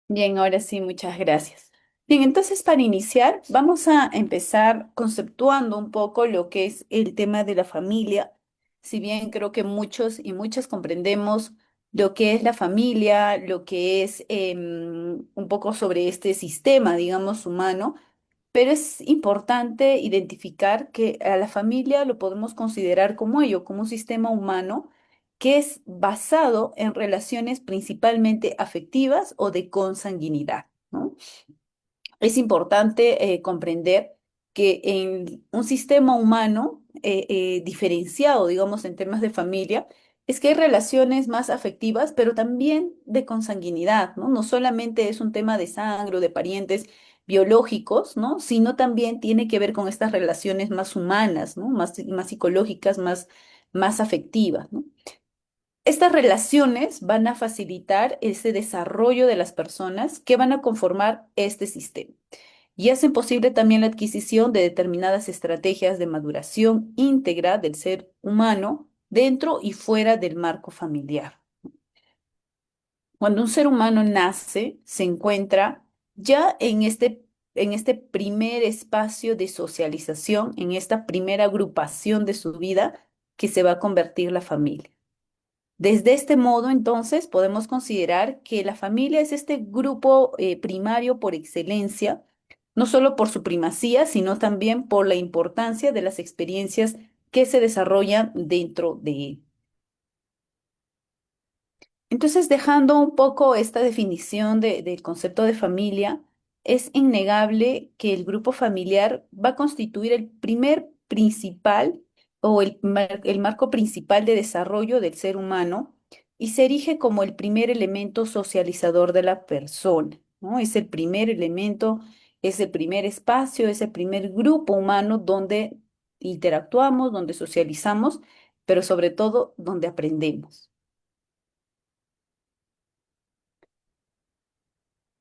Bien, ahora sí, muchas gracias. Bien, entonces para iniciar, vamos a empezar conceptuando un poco lo que es el tema de la familia. Si bien creo que muchos y muchas comprendemos lo que es la familia, lo que es un poco sobre este sistema, digamos, humano, pero es importante identificar que a la familia lo podemos considerar como ello, como un sistema humano que es basado en relaciones principalmente afectivas o de consanguinidad, ¿no? Es importante comprender que en un sistema humano diferenciado, digamos, en temas de familia, es que hay relaciones más afectivas, pero también de consanguinidad, ¿no? No solamente es un tema de sangre o de parientes biológicos, ¿no? Sino también tiene que ver con estas relaciones más humanas, ¿no? Más psicológicas, más afectivas, ¿no? Estas relaciones van a facilitar ese desarrollo de las personas que van a conformar este sistema y hacen posible también la adquisición de determinadas estrategias de maduración íntegra del ser humano dentro y fuera del marco familiar. Cuando un ser humano nace, se encuentra ya en este primer espacio de socialización, en esta primera agrupación de su vida que se va a convertir la familia. Desde este modo, entonces, podemos considerar que la familia es este grupo primario por excelencia, no solo por su primacía, sino también por la importancia de las experiencias que se desarrollan dentro de él. Entonces, dejando un poco esta definición del concepto de familia, es innegable que el grupo familiar va a constituir el primer principal o el marco principal de desarrollo del ser humano y se erige como el primer elemento socializador de la persona, ¿no? Es el primer elemento, es el primer espacio, es el primer grupo humano donde interactuamos, donde socializamos, pero sobre todo donde aprendemos.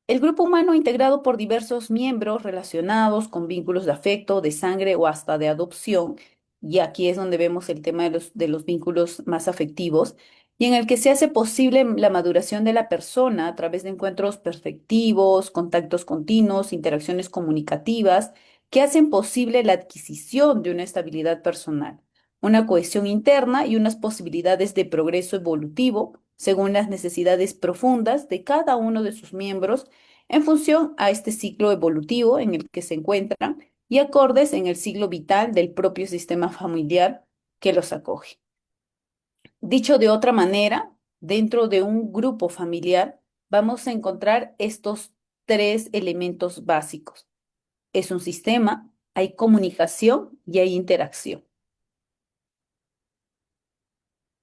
El grupo humano integrado por diversos miembros relacionados con vínculos de afecto, de sangre o hasta de adopción, y aquí es donde vemos el tema de los vínculos más afectivos, y en el que se hace posible la maduración de la persona a través de encuentros perfectivos, contactos continuos, interacciones comunicativas, que hacen posible la adquisición de una estabilidad personal, una cohesión interna y unas posibilidades de progreso evolutivo según las necesidades profundas de cada uno de sus miembros en función a este ciclo evolutivo en el que se encuentran y acordes en el ciclo vital del propio sistema familiar que los acoge. Dicho de otra manera, dentro de un grupo familiar vamos a encontrar estos tres elementos básicos. Es un sistema, hay comunicación y hay interacción.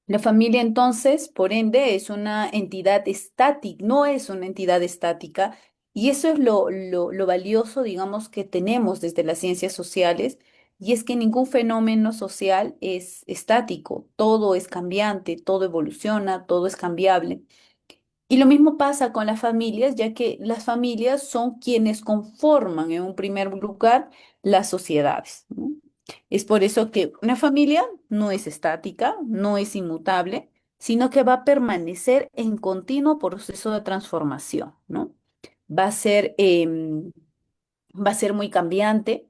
La familia entonces, por ende, es una entidad estática, no es una entidad estática, y eso es lo valioso, digamos, que tenemos desde las ciencias sociales, y es que ningún fenómeno social es estático, todo es cambiante, todo evoluciona, todo es cambiable. Y lo mismo pasa con las familias, ya que las familias son quienes conforman en un primer lugar las sociedades, ¿no? Es por eso que una familia no es estática, no es inmutable, sino que va a permanecer en continuo proceso de transformación, ¿no? Va a ser, va a ser muy cambiante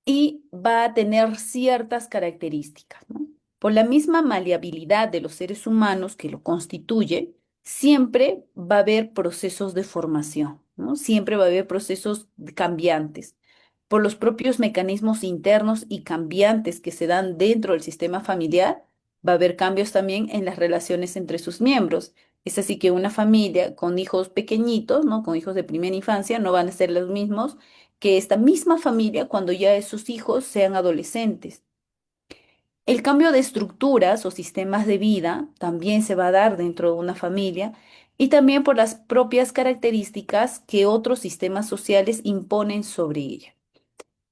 y va a tener ciertas características, ¿no? Por la misma maleabilidad de los seres humanos que lo constituye, siempre va a haber procesos de formación, ¿no? Siempre va a haber procesos cambiantes. Por los propios mecanismos internos y cambiantes que se dan dentro del sistema familiar, va a haber cambios también en las relaciones entre sus miembros. Es así que una familia con hijos pequeñitos, ¿no? Con hijos de primera infancia, no van a ser los mismos que esta misma familia cuando ya sus hijos sean adolescentes. El cambio de estructuras o sistemas de vida también se va a dar dentro de una familia y también por las propias características que otros sistemas sociales imponen sobre ella.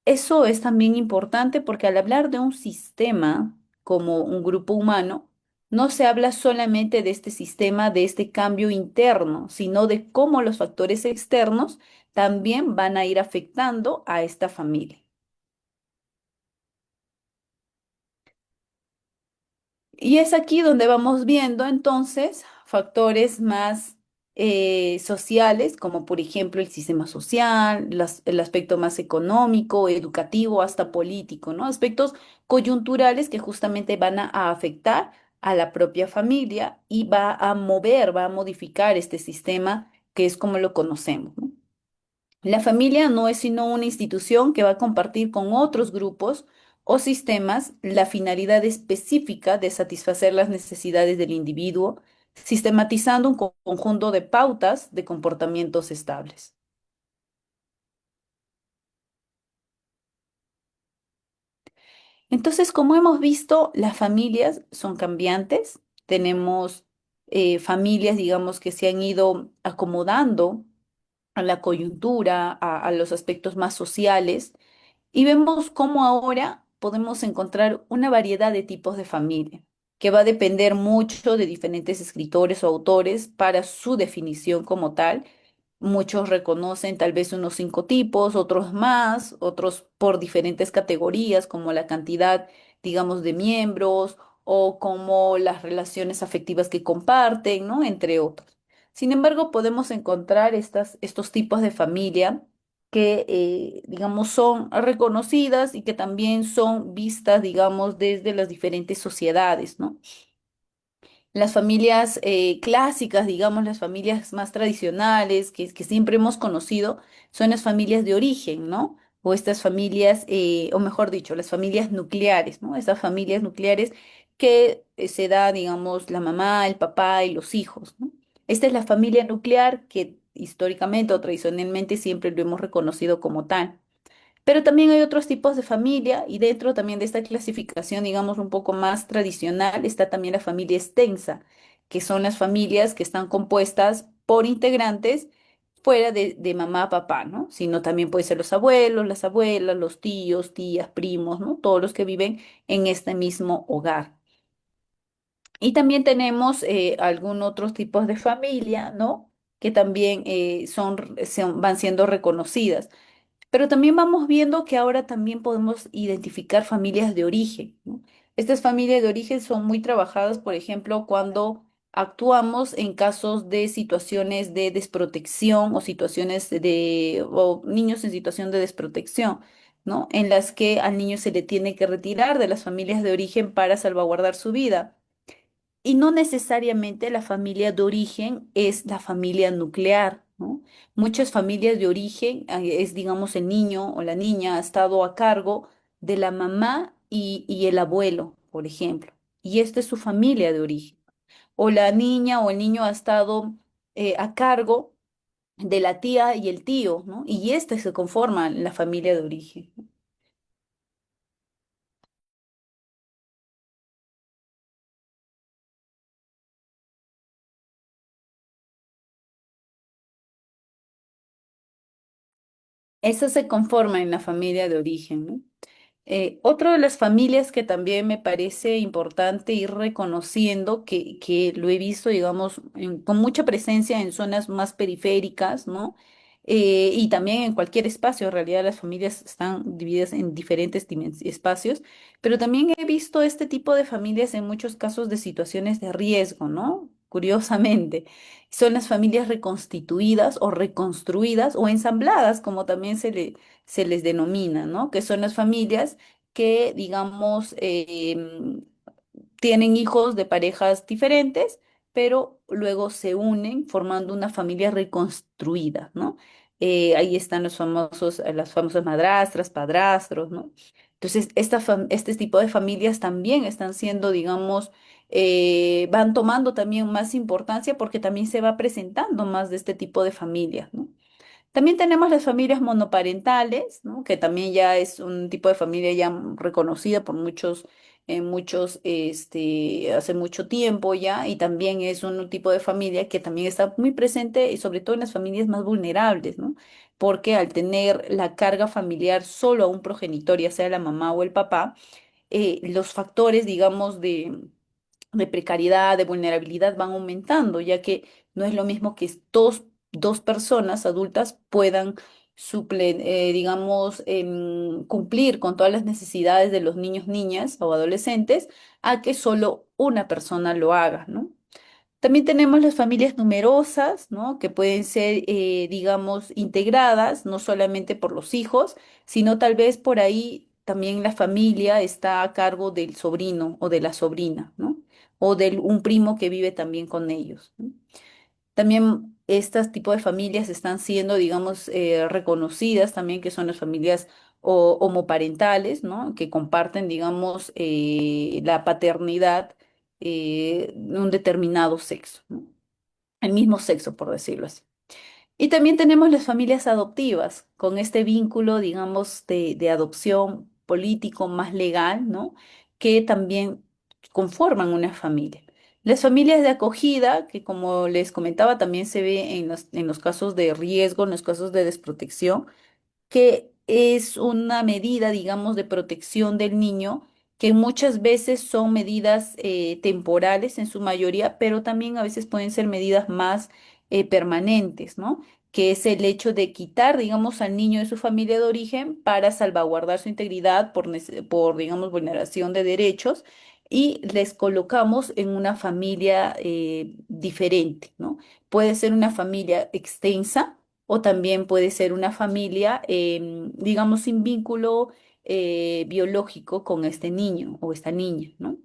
Eso es también importante porque al hablar de un sistema como un grupo humano, no se habla solamente de este sistema, de este cambio interno, sino de cómo los factores externos también van a ir afectando a esta familia. Y es aquí donde vamos viendo entonces factores más sociales, como por ejemplo el sistema social, el aspecto más económico, educativo, hasta político, ¿no? Aspectos coyunturales que justamente van a afectar a la propia familia y va a mover, va a modificar este sistema que es como lo conocemos, ¿no? La familia no es sino una institución que va a compartir con otros grupos o sistemas la finalidad específica de satisfacer las necesidades del individuo, sistematizando un conjunto de pautas de comportamientos estables. Entonces, como hemos visto, las familias son cambiantes. Tenemos familias, digamos, que se han ido acomodando a la coyuntura, a los aspectos más sociales. Y vemos cómo ahora podemos encontrar una variedad de tipos de familia, que va a depender mucho de diferentes escritores o autores para su definición como tal. Muchos reconocen tal vez unos 5 tipos, otros más, otros por diferentes categorías, como la cantidad, digamos, de miembros o como las relaciones afectivas que comparten, ¿no? Entre otros. Sin embargo, podemos encontrar estos tipos de familia que, digamos, son reconocidas y que también son vistas, digamos, desde las diferentes sociedades, ¿no? Las familias clásicas, digamos, las familias más tradicionales que siempre hemos conocido, son las familias de origen, ¿no? O estas familias, o mejor dicho, las familias nucleares, ¿no? Estas familias nucleares que se da, digamos, la mamá, el papá y los hijos, ¿no? Esta es la familia nuclear que históricamente o tradicionalmente siempre lo hemos reconocido como tal. Pero también hay otros tipos de familia y dentro también de esta clasificación, digamos, un poco más tradicional, está también la familia extensa, que son las familias que están compuestas por integrantes fuera de mamá, papá, ¿no? Sino también puede ser los abuelos, las abuelas, los tíos, tías, primos, ¿no? Todos los que viven en este mismo hogar. Y también tenemos algún otros tipos de familia, ¿no? Que también van siendo reconocidas. Pero también vamos viendo que ahora también podemos identificar familias de origen, ¿no? Estas familias de origen son muy trabajadas, por ejemplo, cuando actuamos en casos de situaciones de desprotección o situaciones o niños en situación de desprotección, ¿no? En las que al niño se le tiene que retirar de las familias de origen para salvaguardar su vida. Y no necesariamente la familia de origen es la familia nuclear, ¿no? Muchas familias de origen es, digamos, el niño o la niña ha estado a cargo de la mamá y el abuelo, por ejemplo. Y esta es su familia de origen. O la niña o el niño ha estado a cargo de la tía y el tío, ¿no? Y esta se conforma la familia de origen. Esa se conforma en la familia de origen, ¿no? Otro de las familias que también me parece importante ir reconociendo, que lo he visto, digamos, con mucha presencia en zonas más periféricas, ¿no? Y también en cualquier espacio, en realidad las familias están divididas en diferentes espacios, pero también he visto este tipo de familias en muchos casos de situaciones de riesgo, ¿no? Curiosamente, son las familias reconstituidas o reconstruidas o ensambladas, como también se les denomina, ¿no? Que son las familias que, digamos, tienen hijos de parejas diferentes, pero luego se unen formando una familia reconstruida, ¿no? Ahí están las famosas madrastras, padrastros, ¿no? Entonces, este tipo de familias también están siendo, digamos, van tomando también más importancia porque también se va presentando más de este tipo de familias, ¿no? También tenemos las familias monoparentales, ¿no? Que también ya es un tipo de familia ya reconocida por hace mucho tiempo ya, y también es un tipo de familia que también está muy presente y sobre todo en las familias más vulnerables, ¿no? Porque al tener la carga familiar solo a un progenitor, ya sea la mamá o el papá, los factores, digamos, de precariedad, de vulnerabilidad van aumentando, ya que no es lo mismo que dos personas adultas puedan digamos, cumplir con todas las necesidades de los niños, niñas o adolescentes, a que solo una persona lo haga, ¿no? También tenemos las familias numerosas, ¿no? Que pueden ser, digamos, integradas no solamente por los hijos, sino tal vez por ahí también la familia está a cargo del sobrino o de la sobrina, ¿no? O de un primo que vive también con ellos, ¿no? También estas tipos de familias están siendo, digamos, reconocidas también, que son las familias homoparentales, ¿no? Que comparten, digamos, la paternidad de un determinado sexo, ¿no? El mismo sexo, por decirlo así. Y también tenemos las familias adoptivas, con este vínculo, digamos, de adopción político más legal, ¿no? Que también conforman una familia. Las familias de acogida, que como les comentaba, también se ve en los casos de riesgo, en los casos de desprotección, que es una medida, digamos, de protección del niño, que muchas veces son medidas temporales en su mayoría, pero también a veces pueden ser medidas más permanentes, ¿no? Que es el hecho de quitar, digamos, al niño de su familia de origen para salvaguardar su integridad por, digamos, vulneración de derechos y les colocamos en una familia diferente, ¿no? Puede ser una familia extensa o también puede ser una familia, digamos, sin vínculo biológico con este niño o esta niña, ¿no?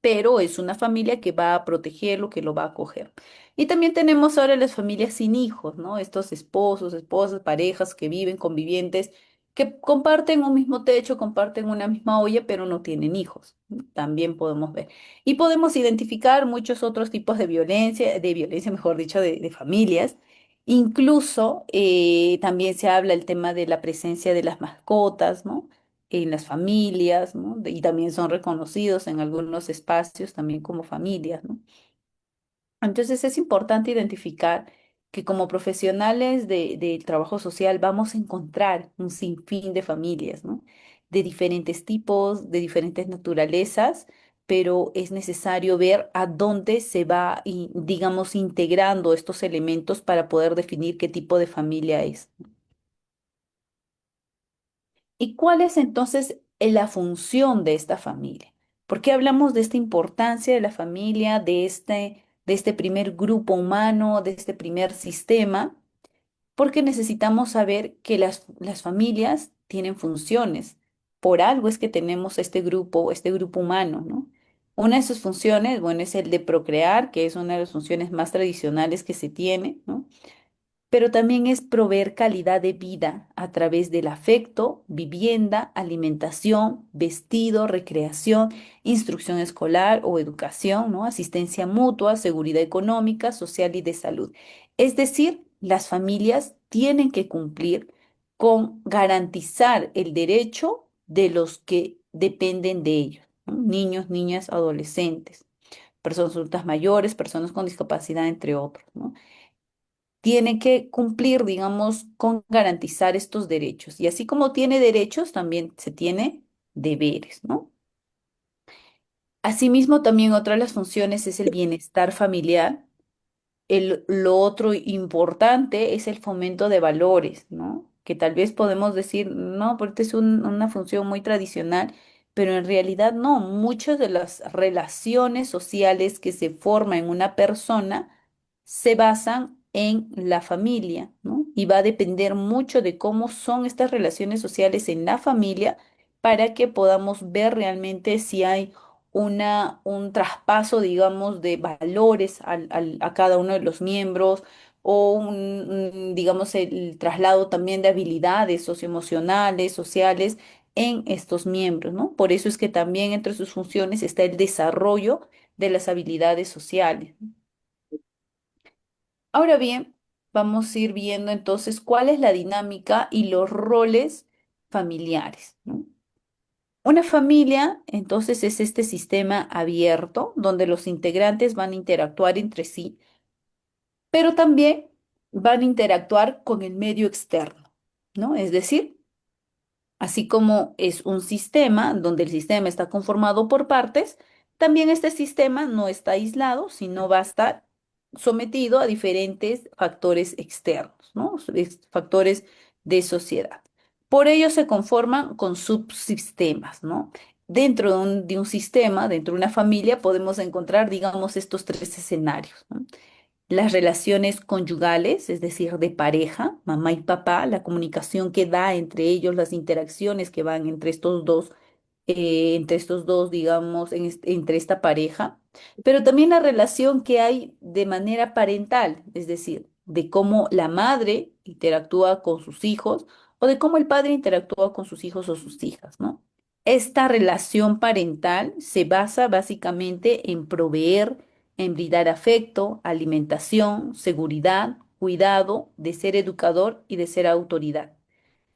Pero es una familia que va a protegerlo, que lo va a acoger. Y también tenemos ahora las familias sin hijos, ¿no? Estos esposos, esposas, parejas que viven, convivientes, que comparten un mismo techo, comparten una misma olla, pero no tienen hijos. ¿No? También podemos ver. Y podemos identificar muchos otros tipos de violencia, mejor dicho, de familias. Incluso también se habla el tema de la presencia de las mascotas, ¿no? En las familias, ¿no? Y también son reconocidos en algunos espacios también como familias, ¿no? Entonces es importante identificar que como profesionales del trabajo social vamos a encontrar un sinfín de familias, ¿no? De diferentes tipos, de diferentes naturalezas, pero es necesario ver a dónde se va, digamos, integrando estos elementos para poder definir qué tipo de familia es. ¿Y cuál es entonces la función de esta familia? ¿Por qué hablamos de esta importancia de la familia, de este primer grupo humano, de este primer sistema? Porque necesitamos saber que las familias tienen funciones. Por algo es que tenemos este grupo humano, ¿no? Una de sus funciones, bueno, es el de procrear, que es una de las funciones más tradicionales que se tiene, ¿no? Pero también es proveer calidad de vida a través del afecto, vivienda, alimentación, vestido, recreación, instrucción escolar o educación, ¿no? Asistencia mutua, seguridad económica, social y de salud. Es decir, las familias tienen que cumplir con garantizar el derecho de los que dependen de ellos, ¿no? Niños, niñas, adolescentes, personas adultas mayores, personas con discapacidad, entre otros, ¿no? Tiene que cumplir, digamos, con garantizar estos derechos. Y así como tiene derechos, también se tiene deberes, ¿no? Asimismo, también otra de las funciones es el bienestar familiar. Lo otro importante es el fomento de valores, ¿no? Que tal vez podemos decir, no, porque es una función muy tradicional, pero en realidad no. Muchas de las relaciones sociales que se forman en una persona se basan en la familia, ¿no? Y va a depender mucho de cómo son estas relaciones sociales en la familia para que podamos ver realmente si hay un traspaso, digamos, de valores a cada uno de los miembros o digamos, el traslado también de habilidades socioemocionales, sociales en estos miembros, ¿no? Por eso es que también entre sus funciones está el desarrollo de las habilidades sociales. Ahora bien, vamos a ir viendo entonces cuál es la dinámica y los roles familiares, ¿no? Una familia, entonces, es este sistema abierto donde los integrantes van a interactuar entre sí, pero también van a interactuar con el medio externo, ¿no? Es decir, así como es un sistema donde el sistema está conformado por partes, también este sistema no está aislado, sino va a estar sometido a diferentes factores externos, ¿no? Factores de sociedad. Por ello se conforman con subsistemas, ¿no? dentro de un sistema, dentro de una familia, podemos encontrar, digamos, estos tres escenarios, ¿no? Las relaciones conyugales, es decir, de pareja, mamá y papá, la comunicación que da entre ellos, las interacciones que van entre estos dos, digamos, entre esta pareja, pero también la relación que hay de manera parental, es decir, de cómo la madre interactúa con sus hijos o de cómo el padre interactúa con sus hijos o sus hijas, ¿no? Esta relación parental se basa básicamente en proveer, en brindar afecto, alimentación, seguridad, cuidado, de ser educador y de ser autoridad,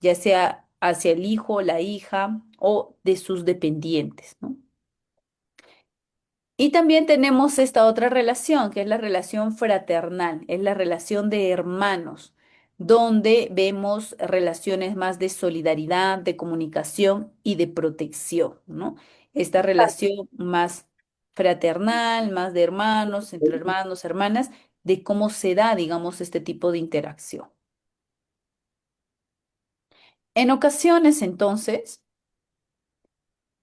ya sea hacia el hijo, la hija o de sus dependientes, ¿no? Y también tenemos esta otra relación, que es la relación fraternal, es la relación de hermanos, donde vemos relaciones más de solidaridad, de comunicación y de protección, ¿no? Esta relación más fraternal, más de hermanos, entre hermanos, hermanas, de cómo se da, digamos, este tipo de interacción. En ocasiones, entonces,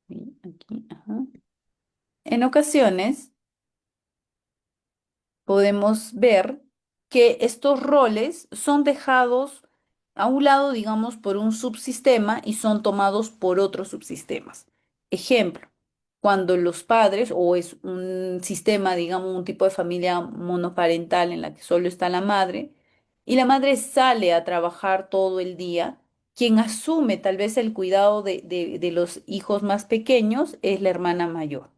aquí, ajá. En ocasiones, podemos ver que estos roles son dejados a un lado, digamos, por un subsistema y son tomados por otros subsistemas. Ejemplo, cuando los padres, o es un sistema, digamos, un tipo de familia monoparental en la que solo está la madre, y la madre sale a trabajar todo el día, quien asume tal vez el cuidado de los hijos más pequeños es la hermana mayor.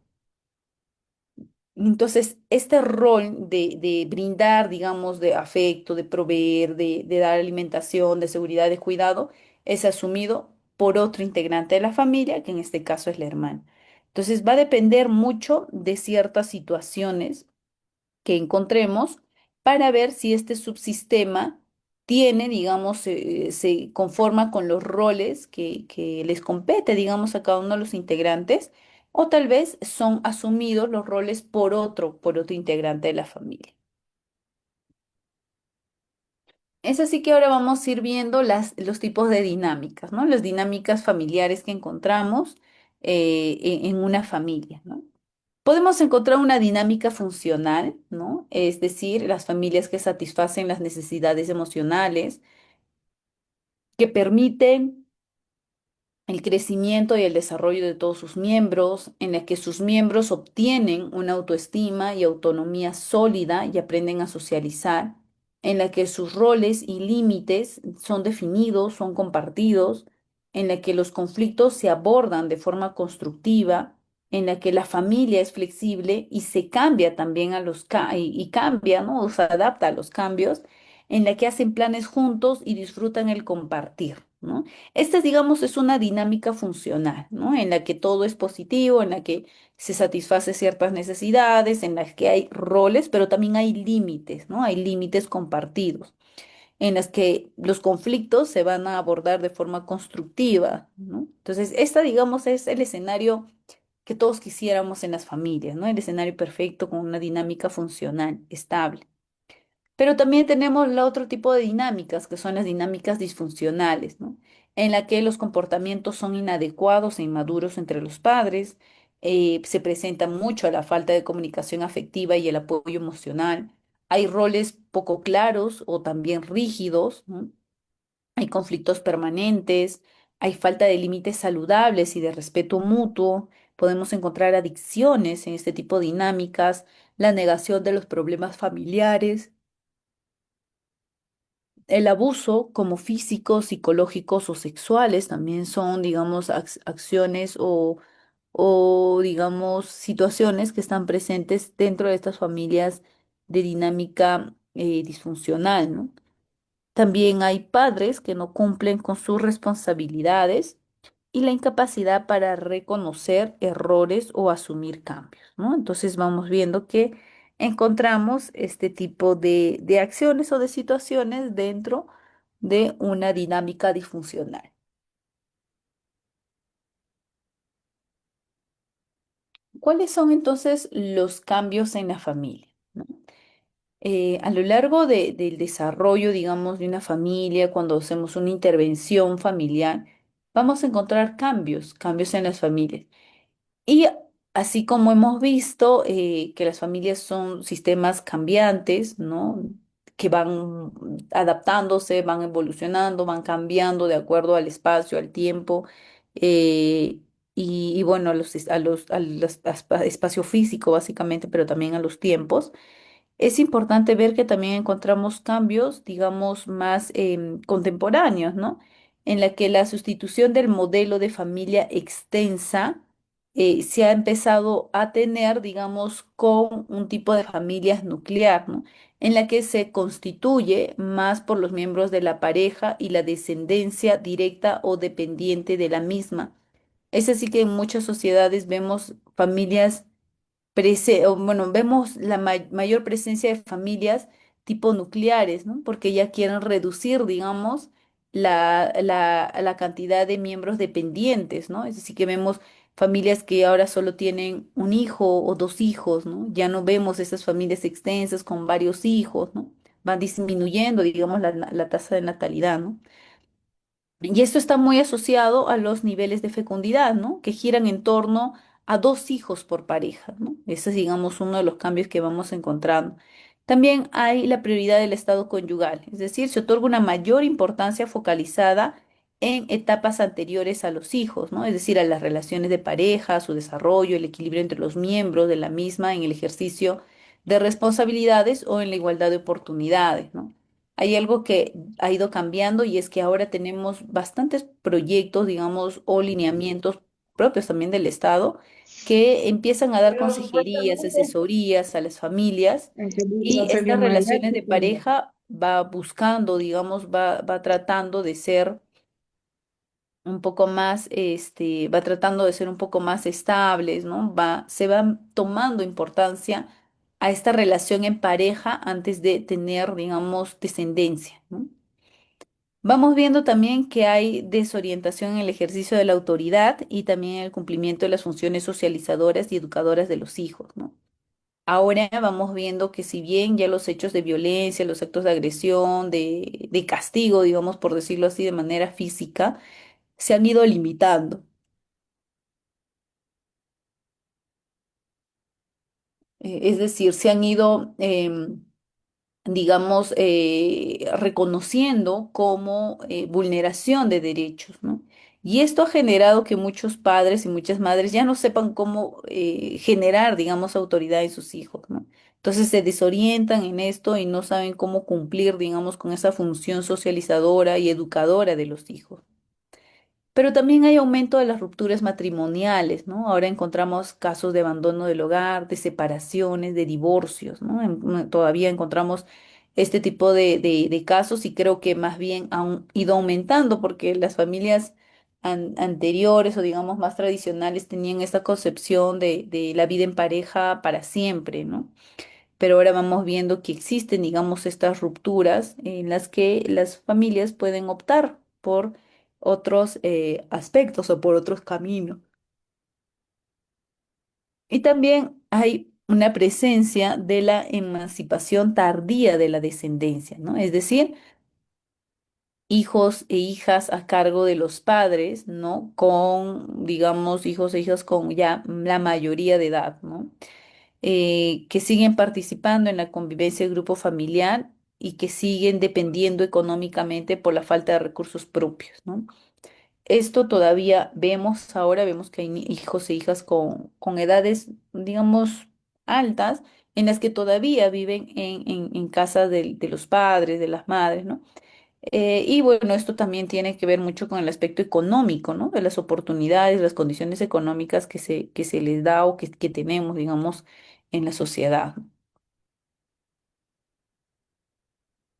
Entonces, este rol de brindar, digamos, de afecto, de proveer, de dar alimentación, de seguridad, de cuidado, es asumido por otro integrante de la familia, que en este caso es la hermana. Entonces, va a depender mucho de ciertas situaciones que encontremos para ver si este subsistema tiene, digamos, se conforma con los roles que les compete, digamos, a cada uno de los integrantes, o tal vez son asumidos los roles por otro integrante de la familia. Es así que ahora vamos a ir viendo los tipos de dinámicas, ¿no? Las dinámicas familiares que encontramos en una familia, ¿no? Podemos encontrar una dinámica funcional, ¿no? Es decir, las familias que satisfacen las necesidades emocionales, que permiten el crecimiento y el desarrollo de todos sus miembros, en la que sus miembros obtienen una autoestima y autonomía sólida y aprenden a socializar, en la que sus roles y límites son definidos, son compartidos, en la que los conflictos se abordan de forma constructiva, en la que la familia es flexible y se cambia también y cambia, ¿no? O se adapta a los cambios, en la que hacen planes juntos y disfrutan el compartir, ¿no? Esta, digamos, es una dinámica funcional, ¿no? En la que todo es positivo, en la que se satisface ciertas necesidades, en las que hay roles, pero también hay límites, ¿no? Hay límites compartidos, en las que los conflictos se van a abordar de forma constructiva, ¿no? Entonces, esta, digamos, es el escenario que todos quisiéramos en las familias, ¿no? El escenario perfecto con una dinámica funcional, estable. Pero también tenemos el otro tipo de dinámicas, que son las dinámicas disfuncionales, ¿no? En la que los comportamientos son inadecuados e inmaduros entre los padres, se presenta mucho la falta de comunicación afectiva y el apoyo emocional. Hay roles poco claros o también rígidos, ¿no? Hay conflictos permanentes, hay falta de límites saludables y de respeto mutuo. Podemos encontrar adicciones en este tipo de dinámicas, la negación de los problemas familiares. El abuso, como físicos, psicológicos o sexuales, también son, digamos, acciones digamos, situaciones que están presentes dentro de estas familias de dinámica disfuncional, ¿no? También hay padres que no cumplen con sus responsabilidades y la incapacidad para reconocer errores o asumir cambios, ¿no? Entonces vamos viendo que encontramos este tipo de acciones o de situaciones dentro de una dinámica disfuncional. ¿Cuáles son entonces los cambios en la familia? ¿No? A lo largo del desarrollo, digamos, de una familia, cuando hacemos una intervención familiar, vamos a encontrar cambios, cambios en las familias. Y así como hemos visto que las familias son sistemas cambiantes, ¿no? Que van adaptándose, van evolucionando, van cambiando de acuerdo al espacio, al tiempo, eh, y bueno, espacio físico básicamente, pero también a los tiempos. Es importante ver que también encontramos cambios, digamos, más contemporáneos, ¿no? En la que la sustitución del modelo de familia extensa se ha empezado a tener, digamos, con un tipo de familias nuclear, ¿no? En la que se constituye más por los miembros de la pareja y la descendencia directa o dependiente de la misma. Es así que en muchas sociedades vemos familias o bueno, vemos la mayor presencia de familias tipo nucleares, ¿no? Porque ya quieren reducir, digamos, la cantidad de miembros dependientes, ¿no? Es decir, que vemos familias que ahora solo tienen un hijo o dos hijos, ¿no? Ya no vemos esas familias extensas con varios hijos, ¿no? Van disminuyendo, digamos, la tasa de natalidad, ¿no? Y esto está muy asociado a los niveles de fecundidad, ¿no? Que giran en torno a dos hijos por pareja, ¿no? Ese es, digamos, uno de los cambios que vamos encontrando. También hay la prioridad del estado conyugal, es decir, se otorga una mayor importancia focalizada en etapas anteriores a los hijos, ¿no? Es decir, a las relaciones de pareja, su desarrollo, el equilibrio entre los miembros de la misma en el ejercicio de responsabilidades o en la igualdad de oportunidades, ¿no? Hay algo que ha ido cambiando y es que ahora tenemos bastantes proyectos, digamos, o lineamientos propios también del Estado que empiezan a dar Pero consejerías, supuestamente, asesorías a las familias aunque y Luisa sería estas María, relaciones de pareja va buscando, digamos, va tratando de ser un poco más, va tratando de ser un poco más estables, ¿no? Se va tomando importancia a esta relación en pareja antes de tener, digamos, descendencia, ¿no? Vamos viendo también que hay desorientación en el ejercicio de la autoridad y también en el cumplimiento de las funciones socializadoras y educadoras de los hijos, ¿no? Ahora vamos viendo que si bien ya los hechos de violencia, los actos de agresión, de castigo, digamos, por decirlo así, de manera física, se han ido limitando. Es decir, se han ido digamos, reconociendo como vulneración de derechos, ¿no? Y esto ha generado que muchos padres y muchas madres ya no sepan cómo generar, digamos, autoridad en sus hijos, ¿no? Entonces se desorientan en esto y no saben cómo cumplir, digamos, con esa función socializadora y educadora de los hijos. Pero también hay aumento de las rupturas matrimoniales, ¿no? Ahora encontramos casos de abandono del hogar, de separaciones, de divorcios, ¿no? Todavía encontramos este tipo de casos y creo que más bien han ido aumentando porque las familias anteriores o digamos más tradicionales tenían esta concepción de la vida en pareja para siempre, ¿no? Pero ahora vamos viendo que existen, digamos, estas rupturas en las que las familias pueden optar por otros aspectos o por otros caminos. Y también hay una presencia de la emancipación tardía de la descendencia, ¿no? Es decir, hijos e hijas a cargo de los padres, ¿no? Con, digamos, hijos e hijas con ya la mayoría de edad, ¿no? Que siguen participando en la convivencia del grupo familiar y que siguen dependiendo económicamente por la falta de recursos propios, ¿no? Esto todavía vemos, ahora vemos que hay hijos e hijas con edades, digamos, altas, en las que todavía viven en casa de los padres, de las madres, ¿no? Y bueno, esto también tiene que ver mucho con el aspecto económico, ¿no? De las oportunidades, las condiciones económicas que se les da o que tenemos, digamos, en la sociedad.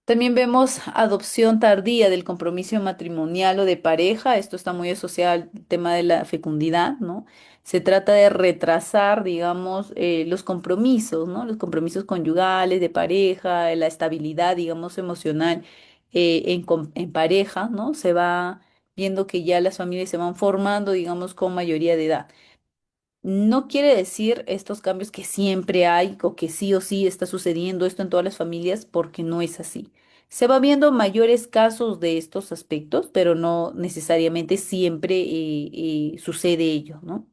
También vemos adopción tardía del compromiso matrimonial o de pareja. Esto está muy asociado al tema de la fecundidad, ¿no? Se trata de retrasar, digamos, los compromisos, ¿no? Los compromisos conyugales, de pareja, la estabilidad, digamos, emocional en pareja, ¿no? Se va viendo que ya las familias se van formando, digamos, con mayoría de edad. No quiere decir estos cambios que siempre hay o que sí o sí está sucediendo esto en todas las familias, porque no es así. Se va viendo mayores casos de estos aspectos, pero no necesariamente siempre sucede ello, ¿no?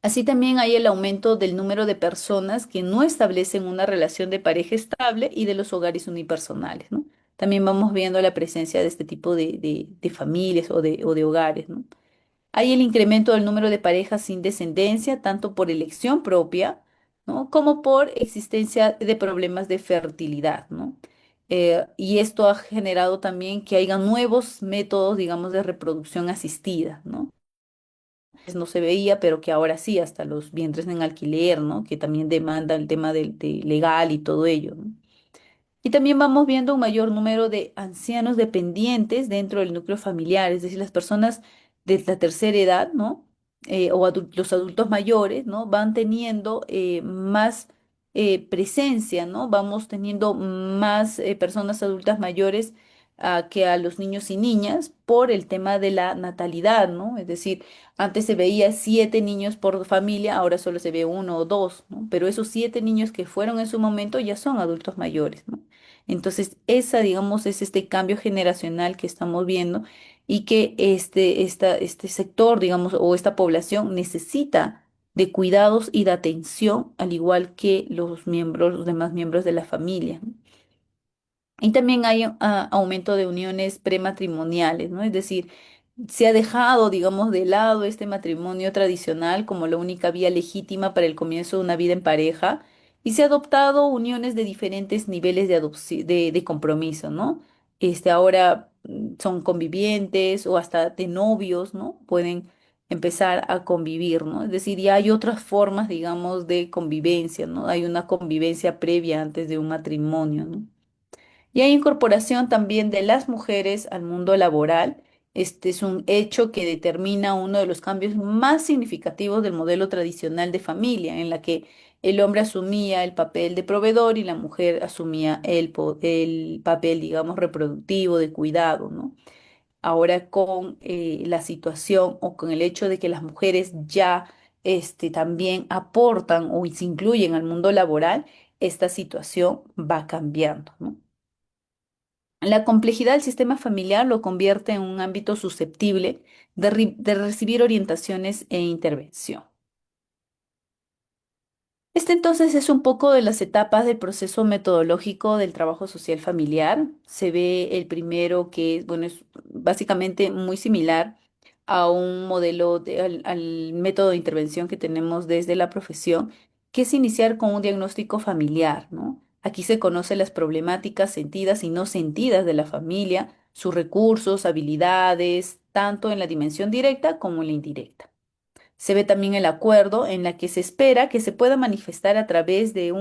Así también hay el aumento del número de personas que no establecen una relación de pareja estable y de los hogares unipersonales, ¿no? También vamos viendo la presencia de este tipo de familias o de hogares, ¿no? Hay el incremento del número de parejas sin descendencia, tanto por elección propia, ¿no? Como por existencia de problemas de fertilidad, ¿no? Y esto ha generado también que haya nuevos métodos, digamos, de reproducción asistida, ¿no? No se veía, pero que ahora sí, hasta los vientres en alquiler, ¿no? Que también demanda el tema de legal y todo ello, ¿no? Y también vamos viendo un mayor número de ancianos dependientes dentro del núcleo familiar, es decir, las personas de la tercera edad, ¿no? Los adultos mayores, ¿no? Van teniendo más presencia, ¿no? Vamos teniendo más personas adultas mayores que a los niños y niñas por el tema de la natalidad, ¿no? Es decir, antes se veía 7 niños por familia, ahora solo se ve uno o dos, ¿no? Pero esos 7 niños que fueron en su momento ya son adultos mayores, ¿no? Entonces, esa, digamos, es este cambio generacional que estamos viendo y que este sector, digamos, o esta población necesita de cuidados y de atención, al igual que los demás miembros de la familia, ¿no? Y también hay aumento de uniones prematrimoniales, ¿no? Es decir, se ha dejado, digamos, de lado este matrimonio tradicional como la única vía legítima para el comienzo de una vida en pareja y se ha adoptado uniones de diferentes niveles de compromiso, ¿no? Ahora son convivientes o hasta de novios, ¿no? Pueden empezar a convivir, ¿no? Es decir, ya hay otras formas, digamos, de convivencia, ¿no? Hay una convivencia previa antes de un matrimonio, ¿no? Y hay incorporación también de las mujeres al mundo laboral. Este es un hecho que determina uno de los cambios más significativos del modelo tradicional de familia, en la que el hombre asumía el papel de proveedor y la mujer asumía el papel, digamos, reproductivo, de cuidado, ¿no? Ahora con la situación o con el hecho de que las mujeres ya también aportan o se incluyen al mundo laboral, esta situación va cambiando, ¿no? La complejidad del sistema familiar lo convierte en un ámbito susceptible de recibir orientaciones e intervención. Este entonces es un poco de las etapas del proceso metodológico del trabajo social familiar. Se ve el primero que, bueno, es básicamente muy similar a un modelo al método de intervención que tenemos desde la profesión, que es iniciar con un diagnóstico familiar, ¿no? Aquí se conocen las problemáticas sentidas y no sentidas de la familia, sus recursos, habilidades, tanto en la dimensión directa como en la indirecta. Se ve también el acuerdo en la que se espera que se pueda manifestar a través de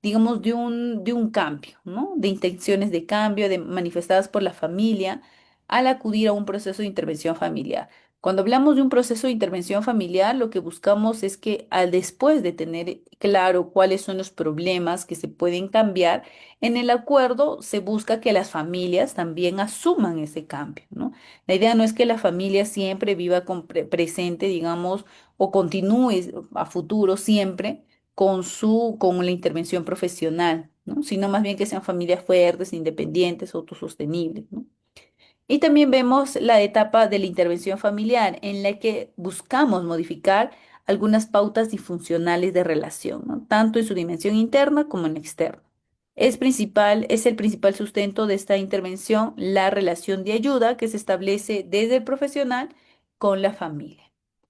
digamos, de un cambio, ¿no? De intenciones de cambio, manifestadas por la familia al acudir a un proceso de intervención familiar. Cuando hablamos de un proceso de intervención familiar, lo que buscamos es que al después de tener claro cuáles son los problemas que se pueden cambiar, en el acuerdo se busca que las familias también asuman ese cambio, ¿no? La idea no es que la familia siempre viva presente, digamos, o continúe a futuro siempre con la intervención profesional, ¿no? Sino más bien que sean familias fuertes, independientes, autosostenibles, ¿no? Y también vemos la etapa de la intervención familiar, en la que buscamos modificar algunas pautas disfuncionales de relación, ¿no? Tanto en su dimensión interna como en la externa. Es el principal sustento de esta intervención la relación de ayuda que se establece desde el profesional con la familia.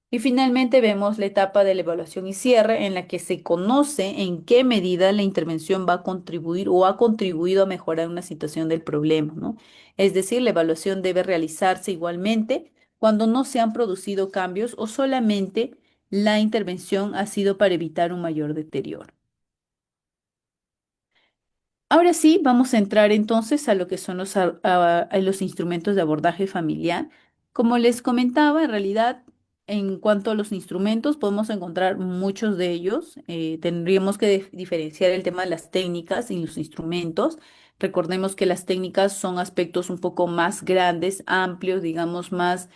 Y finalmente vemos la etapa de la evaluación y cierre, en la que se conoce en qué medida la intervención va a contribuir o ha contribuido a mejorar una situación del problema, ¿no? Es decir, la evaluación debe realizarse igualmente cuando no se han producido cambios o solamente la intervención ha sido para evitar un mayor deterioro. Ahora sí, vamos a entrar entonces a lo que son a los instrumentos de abordaje familiar. Como les comentaba, en realidad, en cuanto a los instrumentos, podemos encontrar muchos de ellos. Tendríamos que diferenciar el tema de las técnicas y los instrumentos. Recordemos que las técnicas son aspectos un poco más grandes, amplios, digamos, más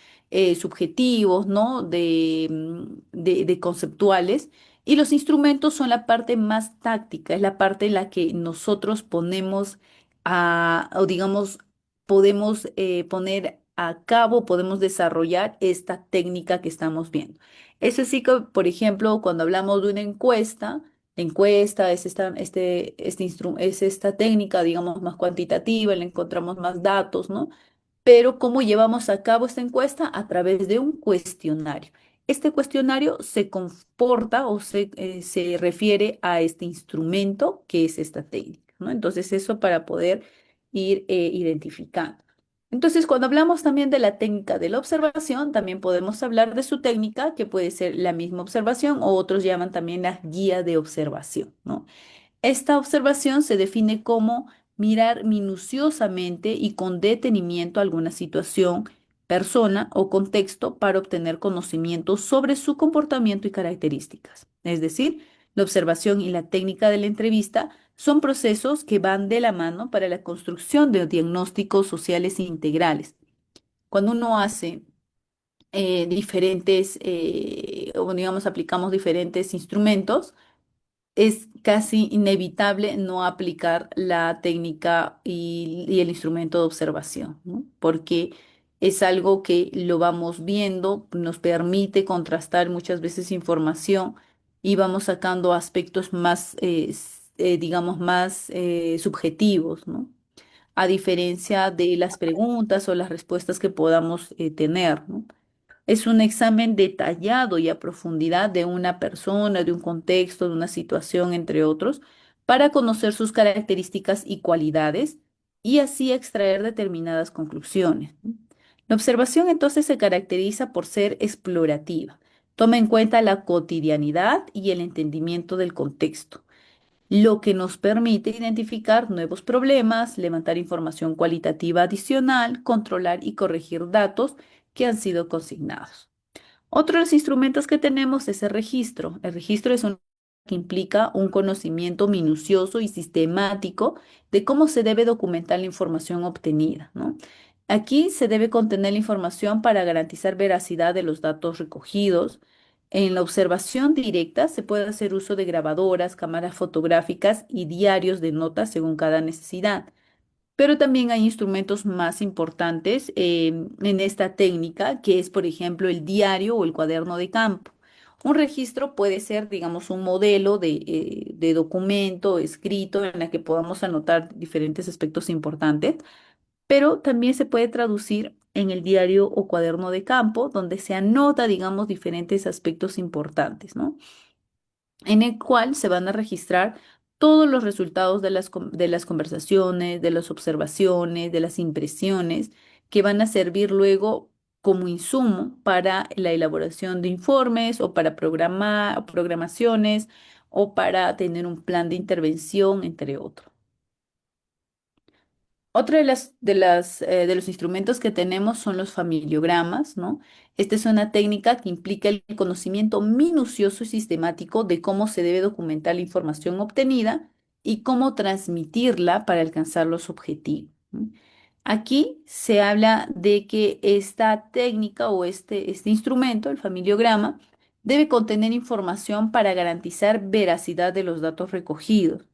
subjetivos, ¿no? De conceptuales. Y los instrumentos son la parte más táctica, es la parte en la que nosotros ponemos o digamos, podemos poner a cabo, podemos desarrollar esta técnica que estamos viendo. Eso sí que, por ejemplo, cuando hablamos de una encuesta, la encuesta es es esta técnica, digamos, más cuantitativa, le encontramos más datos, ¿no? Pero ¿cómo llevamos a cabo esta encuesta? A través de un cuestionario. Este cuestionario se comporta o se refiere a este instrumento que es esta técnica, ¿no? Entonces, eso para poder ir identificando. Entonces, cuando hablamos también de la técnica de la observación, también podemos hablar de su técnica, que puede ser la misma observación o otros llaman también la guía de observación, ¿no? Esta observación se define como mirar minuciosamente y con detenimiento alguna situación, persona o contexto para obtener conocimiento sobre su comportamiento y características. Es decir, la observación y la técnica de la entrevista son procesos que van de la mano para la construcción de diagnósticos sociales integrales. Cuando uno hace o digamos, aplicamos diferentes instrumentos, es casi inevitable no aplicar la técnica y el instrumento de observación, ¿no? Porque es algo que lo vamos viendo, nos permite contrastar muchas veces información y vamos sacando aspectos más, digamos, más subjetivos, ¿no? A diferencia de las preguntas o las respuestas que podamos tener, ¿no? Es un examen detallado y a profundidad de una persona, de un contexto, de una situación, entre otros, para conocer sus características y cualidades y así extraer determinadas conclusiones, ¿no? La observación entonces se caracteriza por ser explorativa. Toma en cuenta la cotidianidad y el entendimiento del contexto, lo que nos permite identificar nuevos problemas, levantar información cualitativa adicional, controlar y corregir datos que han sido consignados. Otro de los instrumentos que tenemos es el registro. El registro es un que implica un conocimiento minucioso y sistemático de cómo se debe documentar la información obtenida, ¿no? Aquí se debe contener la información para garantizar veracidad de los datos recogidos. En la observación directa se puede hacer uso de grabadoras, cámaras fotográficas y diarios de notas según cada necesidad. Pero también hay instrumentos más importantes en esta técnica, que es, por ejemplo, el diario o el cuaderno de campo. Un registro puede ser, digamos, un modelo de documento escrito en la que podamos anotar diferentes aspectos importantes, pero también se puede traducir en el diario o cuaderno de campo, donde se anota, digamos, diferentes aspectos importantes, ¿no? En el cual se van a registrar todos los resultados de de las conversaciones, de las observaciones, de las impresiones, que van a servir luego como insumo para la elaboración de informes o para programar, programaciones o para tener un plan de intervención, entre otros. Otro de los instrumentos que tenemos son los familiogramas, ¿no? Esta es una técnica que implica el conocimiento minucioso y sistemático de cómo se debe documentar la información obtenida y cómo transmitirla para alcanzar los objetivos, ¿no? Aquí se habla de que esta técnica o este instrumento, el familiograma, debe contener información para garantizar veracidad de los datos recogidos.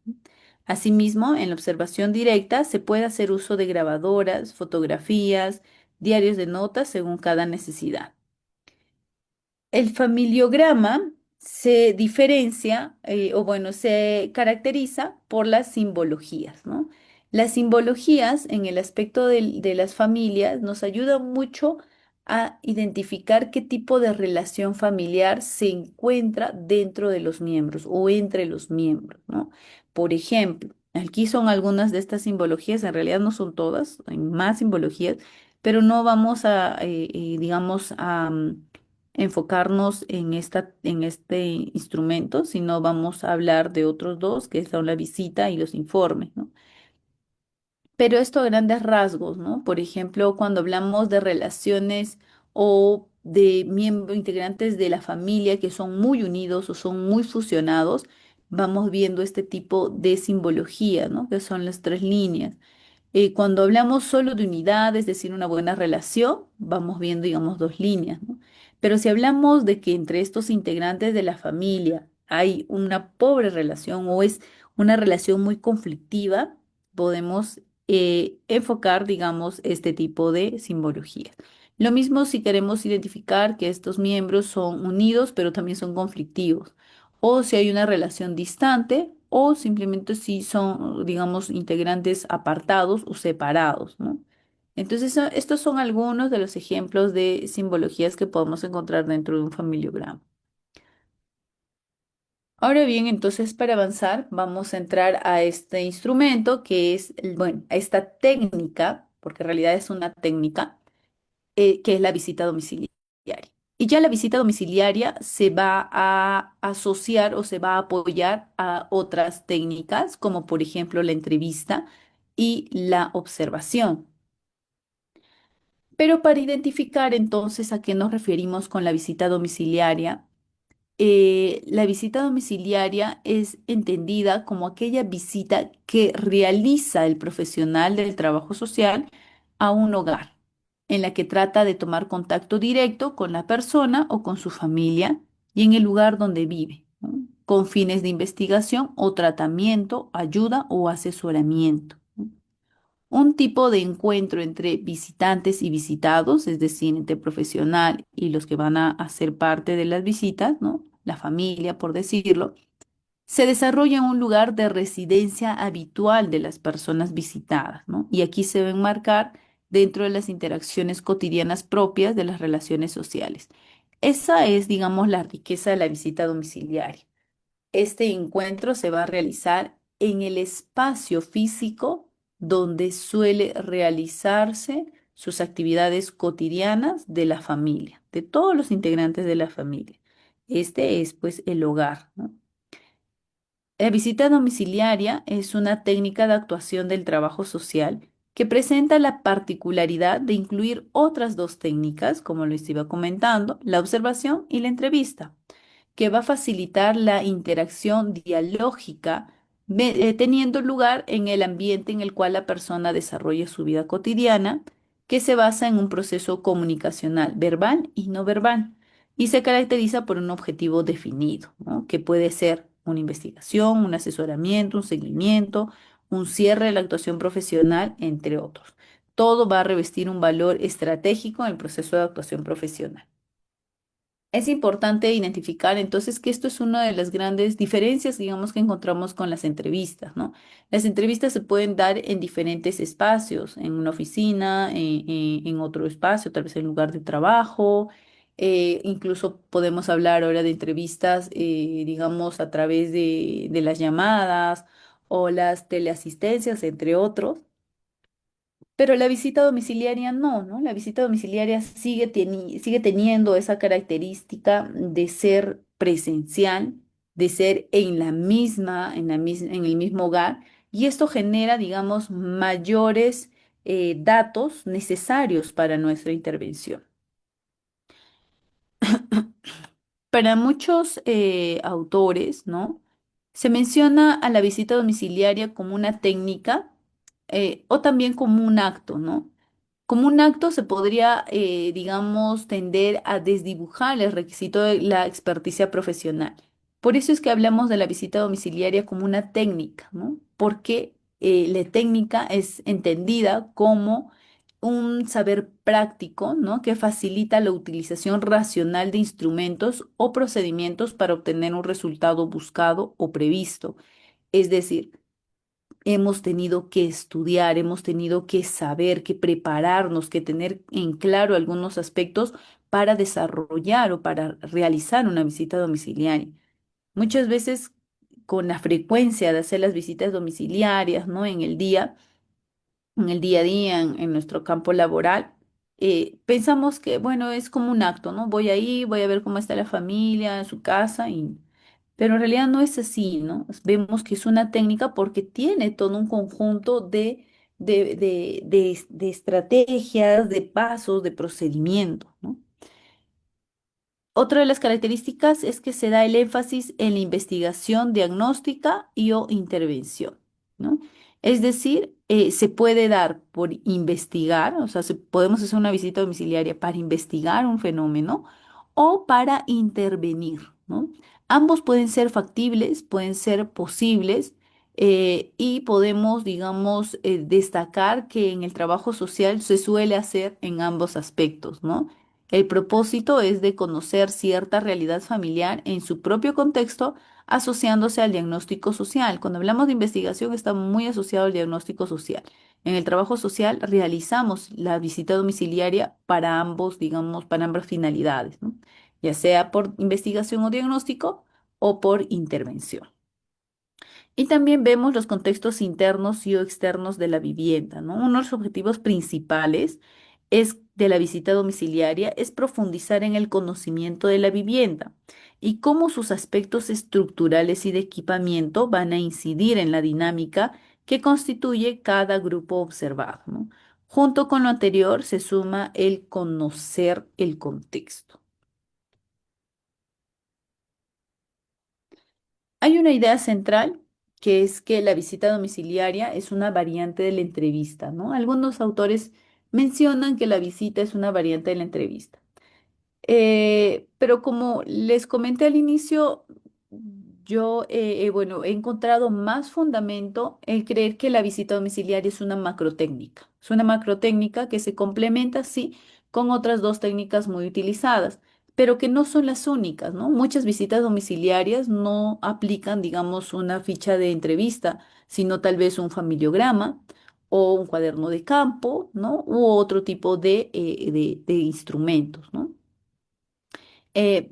Asimismo, en la observación directa se puede hacer uso de grabadoras, fotografías, diarios de notas según cada necesidad. El familiograma se diferencia, o bueno, se caracteriza por las simbologías, ¿no? Las simbologías en el aspecto de las familias nos ayudan mucho a identificar qué tipo de relación familiar se encuentra dentro de los miembros o entre los miembros, ¿no? Por ejemplo, aquí son algunas de estas simbologías, en realidad no son todas, hay más simbologías, pero no vamos digamos, enfocarnos en en este instrumento, sino vamos a hablar de otros dos, que son la visita y los informes, ¿no? Pero esto a grandes rasgos, ¿no? Por ejemplo, cuando hablamos de relaciones o de miembros integrantes de la familia que son muy unidos o son muy fusionados, vamos viendo este tipo de simbología, ¿no? Que son las tres líneas. Cuando hablamos solo de unidad, es decir, una buena relación, vamos viendo, digamos, dos líneas, ¿no? Pero si hablamos de que entre estos integrantes de la familia hay una pobre relación o es una relación muy conflictiva, podemos enfocar, digamos, este tipo de simbologías. Lo mismo si queremos identificar que estos miembros son unidos, pero también son conflictivos, o si hay una relación distante, o simplemente si son, digamos, integrantes apartados o separados, ¿no? Entonces, estos son algunos de los ejemplos de simbologías que podemos encontrar dentro de un familiograma. Ahora bien, entonces para avanzar, vamos a entrar a este instrumento que es, bueno, a esta técnica, porque en realidad es una técnica, que es la visita domiciliaria. Y ya la visita domiciliaria se va a asociar o se va a apoyar a otras técnicas, como por ejemplo la entrevista y la observación. Pero para identificar entonces a qué nos referimos con la visita domiciliaria, la visita domiciliaria es entendida como aquella visita que realiza el profesional del trabajo social a un hogar, en la que trata de tomar contacto directo con la persona o con su familia y en el lugar donde vive, ¿no? Con fines de investigación o tratamiento, ayuda o asesoramiento, ¿no? Un tipo de encuentro entre visitantes y visitados, es decir, entre profesional y los que van a hacer parte de las visitas, ¿no? La familia, por decirlo, se desarrolla en un lugar de residencia habitual de las personas visitadas, ¿no? Y aquí se va a enmarcar dentro de las interacciones cotidianas propias de las relaciones sociales. Esa es, digamos, la riqueza de la visita domiciliaria. Este encuentro se va a realizar en el espacio físico donde suele realizarse sus actividades cotidianas de la familia, de todos los integrantes de la familia. Este es pues el hogar, ¿no? La visita domiciliaria es una técnica de actuación del trabajo social que presenta la particularidad de incluir otras dos técnicas, como lo iba comentando, la observación y la entrevista, que va a facilitar la interacción dialógica teniendo lugar en el ambiente en el cual la persona desarrolla su vida cotidiana, que se basa en un proceso comunicacional verbal y no verbal, y se caracteriza por un objetivo definido, ¿no? Que puede ser una investigación, un asesoramiento, un seguimiento, un cierre de la actuación profesional, entre otros. Todo va a revestir un valor estratégico en el proceso de actuación profesional. Es importante identificar entonces que esto es una de las grandes diferencias, digamos, que encontramos con las entrevistas, ¿no? Las entrevistas se pueden dar en diferentes espacios, en una oficina, en otro espacio, tal vez en lugar de trabajo. Incluso podemos hablar ahora de entrevistas, digamos, a través de las llamadas o las teleasistencias, entre otros. Pero la visita domiciliaria no, ¿no? La visita domiciliaria sigue teniendo esa característica de ser presencial, de ser en la misma, en el mismo hogar, y esto genera, digamos, mayores datos necesarios para nuestra intervención. Para muchos autores, ¿no? Se menciona a la visita domiciliaria como una técnica o también como un acto, ¿no? Como un acto se podría, digamos, tender a desdibujar el requisito de la experticia profesional. Por eso es que hablamos de la visita domiciliaria como una técnica, ¿no? Porque la técnica es entendida como un saber práctico, ¿no? Que facilita la utilización racional de instrumentos o procedimientos para obtener un resultado buscado o previsto. Es decir, hemos tenido que estudiar, hemos tenido que saber, que prepararnos, que tener en claro algunos aspectos para desarrollar o para realizar una visita domiciliaria. Muchas veces con la frecuencia de hacer las visitas domiciliarias, ¿no? En el día a día, en nuestro campo laboral, pensamos que, bueno, es como un acto, ¿no? Voy ahí, voy a ver cómo está la familia, en su casa, pero en realidad no es así, ¿no? Vemos que es una técnica porque tiene todo un conjunto de estrategias, de pasos, de procedimientos, ¿no? Otra de las características es que se da el énfasis en la investigación diagnóstica y o intervención, ¿no? Es decir, se puede dar por investigar, o sea, podemos hacer una visita domiciliaria para investigar un fenómeno o para intervenir, ¿no? Ambos pueden ser factibles, pueden ser posibles, Y podemos, digamos, destacar que en el trabajo social se suele hacer en ambos aspectos, ¿no? El propósito es de conocer cierta realidad familiar en su propio contexto, asociándose al diagnóstico social. Cuando hablamos de investigación, está muy asociado al diagnóstico social. En el trabajo social realizamos la visita domiciliaria para ambos, digamos, para ambas finalidades, ¿no? Ya sea por investigación o diagnóstico o por intervención. Y también vemos los contextos internos y o externos de la vivienda, ¿no? Uno de los objetivos principales de la visita domiciliaria es profundizar en el conocimiento de la vivienda y cómo sus aspectos estructurales y de equipamiento van a incidir en la dinámica que constituye cada grupo observado, ¿no? Junto con lo anterior se suma el conocer el contexto. Hay una idea central que es que la visita domiciliaria es una variante de la entrevista, ¿no? Algunos autores mencionan que la visita es una variante de la entrevista. Pero como les comenté al inicio, yo, bueno, he encontrado más fundamento en creer que la visita domiciliaria es una macrotécnica. Es una macrotécnica que se complementa, sí, con otras dos técnicas muy utilizadas, pero que no son las únicas, ¿no? Muchas visitas domiciliarias no aplican, digamos, una ficha de entrevista, sino tal vez un familiograma o un cuaderno de campo, ¿no? U otro tipo de instrumentos, ¿no?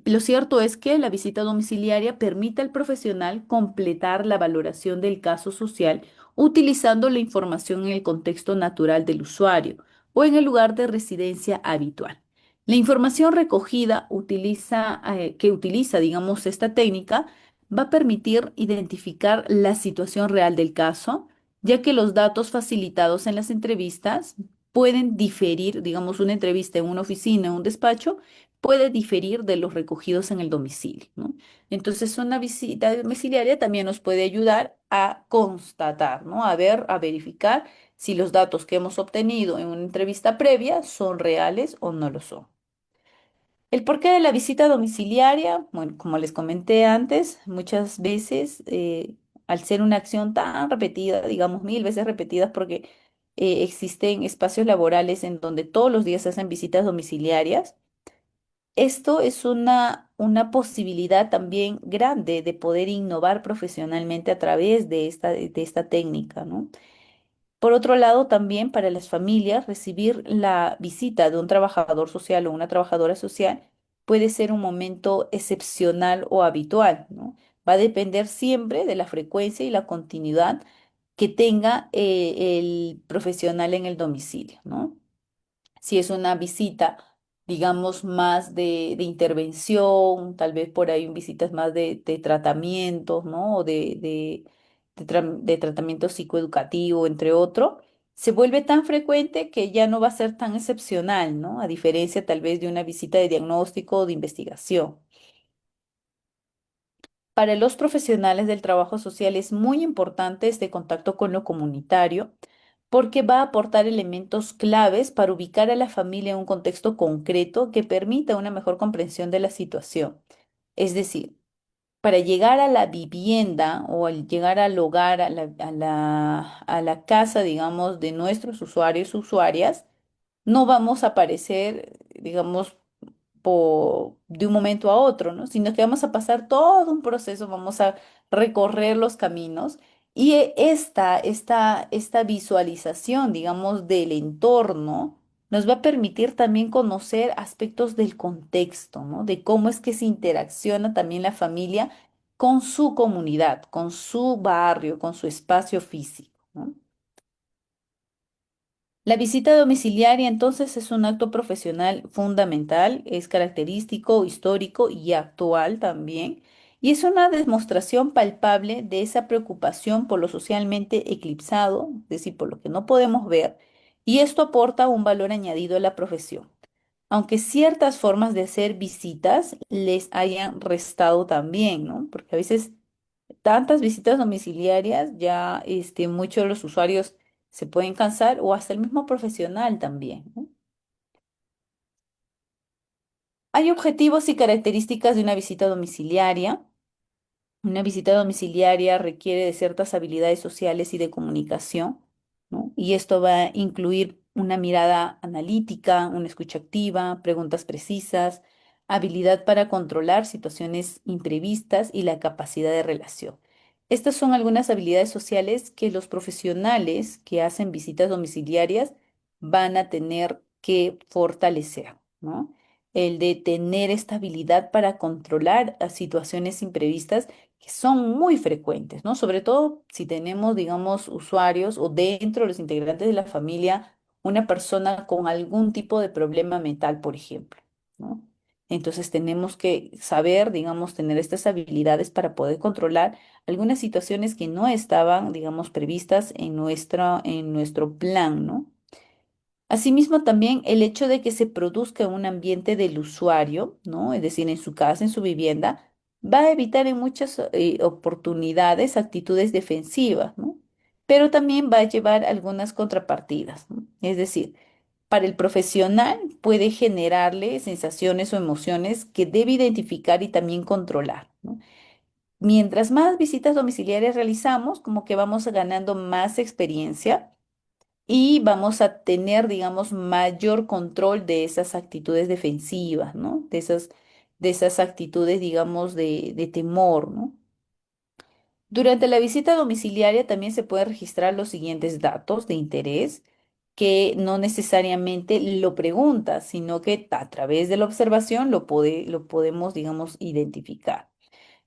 Lo cierto es que la visita domiciliaria permite al profesional completar la valoración del caso social utilizando la información en el contexto natural del usuario o en el lugar de residencia habitual. La información recogida que utiliza, digamos, esta técnica va a permitir identificar la situación real del caso, ya que los datos facilitados en las entrevistas pueden diferir, digamos, una entrevista en una oficina, en un despacho puede diferir de los recogidos en el domicilio, ¿no? Entonces, una visita domiciliaria también nos puede ayudar a constatar, ¿no? A ver, a verificar si los datos que hemos obtenido en una entrevista previa son reales o no lo son. El porqué de la visita domiciliaria, bueno, como les comenté antes, muchas veces, al ser una acción tan repetida, digamos 1000 veces repetidas, porque existen espacios laborales en donde todos los días se hacen visitas domiciliarias, esto es una posibilidad también grande de poder innovar profesionalmente a través de esta técnica, ¿no? Por otro lado, también para las familias, recibir la visita de un trabajador social o una trabajadora social puede ser un momento excepcional o habitual, ¿no? Va a depender siempre de la frecuencia y la continuidad que tenga el profesional en el domicilio, ¿no? Si es una visita, digamos, más de intervención, tal vez por ahí visitas más de tratamientos, ¿no? O de tratamiento psicoeducativo, entre otros, se vuelve tan frecuente que ya no va a ser tan excepcional, ¿no? A diferencia tal vez de una visita de diagnóstico o de investigación. Para los profesionales del trabajo social es muy importante este contacto con lo comunitario porque va a aportar elementos claves para ubicar a la familia en un contexto concreto que permita una mejor comprensión de la situación. Es decir, para llegar a la vivienda o al llegar al hogar, a la casa, digamos, de nuestros usuarios, usuarias, no vamos a aparecer, digamos, de un momento a otro, ¿no? Sino que vamos a pasar todo un proceso, vamos a recorrer los caminos y esta visualización, digamos, del entorno nos va a permitir también conocer aspectos del contexto, ¿no? De cómo es que se interacciona también la familia con su comunidad, con su barrio, con su espacio físico, ¿no? La visita domiciliaria entonces es un acto profesional fundamental, es característico, histórico y actual también, y es una demostración palpable de esa preocupación por lo socialmente eclipsado, es decir, por lo que no podemos ver, y esto aporta un valor añadido a la profesión, aunque ciertas formas de hacer visitas les hayan restado también, ¿no? Porque a veces tantas visitas domiciliarias, ya muchos de los usuarios se pueden cansar o hasta el mismo profesional también, ¿no? Hay objetivos y características de una visita domiciliaria. Una visita domiciliaria requiere de ciertas habilidades sociales y de comunicación, ¿no? Y esto va a incluir una mirada analítica, una escucha activa, preguntas precisas, habilidad para controlar situaciones imprevistas y la capacidad de relación. Estas son algunas habilidades sociales que los profesionales que hacen visitas domiciliarias van a tener que fortalecer, ¿no? El de tener esta habilidad para controlar a situaciones imprevistas que son muy frecuentes, ¿no? Sobre todo si tenemos, digamos, usuarios o dentro de los integrantes de la familia, una persona con algún tipo de problema mental, por ejemplo, ¿no? Entonces tenemos que saber, digamos, tener estas habilidades para poder controlar algunas situaciones que no estaban, digamos, previstas en nuestro plan, ¿no? Asimismo, también el hecho de que se produzca un ambiente del usuario, ¿no? Es decir, en su casa, en su vivienda, va a evitar en muchas oportunidades actitudes defensivas, ¿no? Pero también va a llevar algunas contrapartidas, ¿no? Es decir, para el profesional puede generarle sensaciones o emociones que debe identificar y también controlar, ¿no? Mientras más visitas domiciliarias realizamos, como que vamos ganando más experiencia y vamos a tener, digamos, mayor control de esas actitudes defensivas, ¿no? De esas actitudes, digamos, de temor, ¿no? Durante la visita domiciliaria también se pueden registrar los siguientes datos de interés que no necesariamente lo pregunta, sino que a través de la observación lo podemos, digamos, identificar.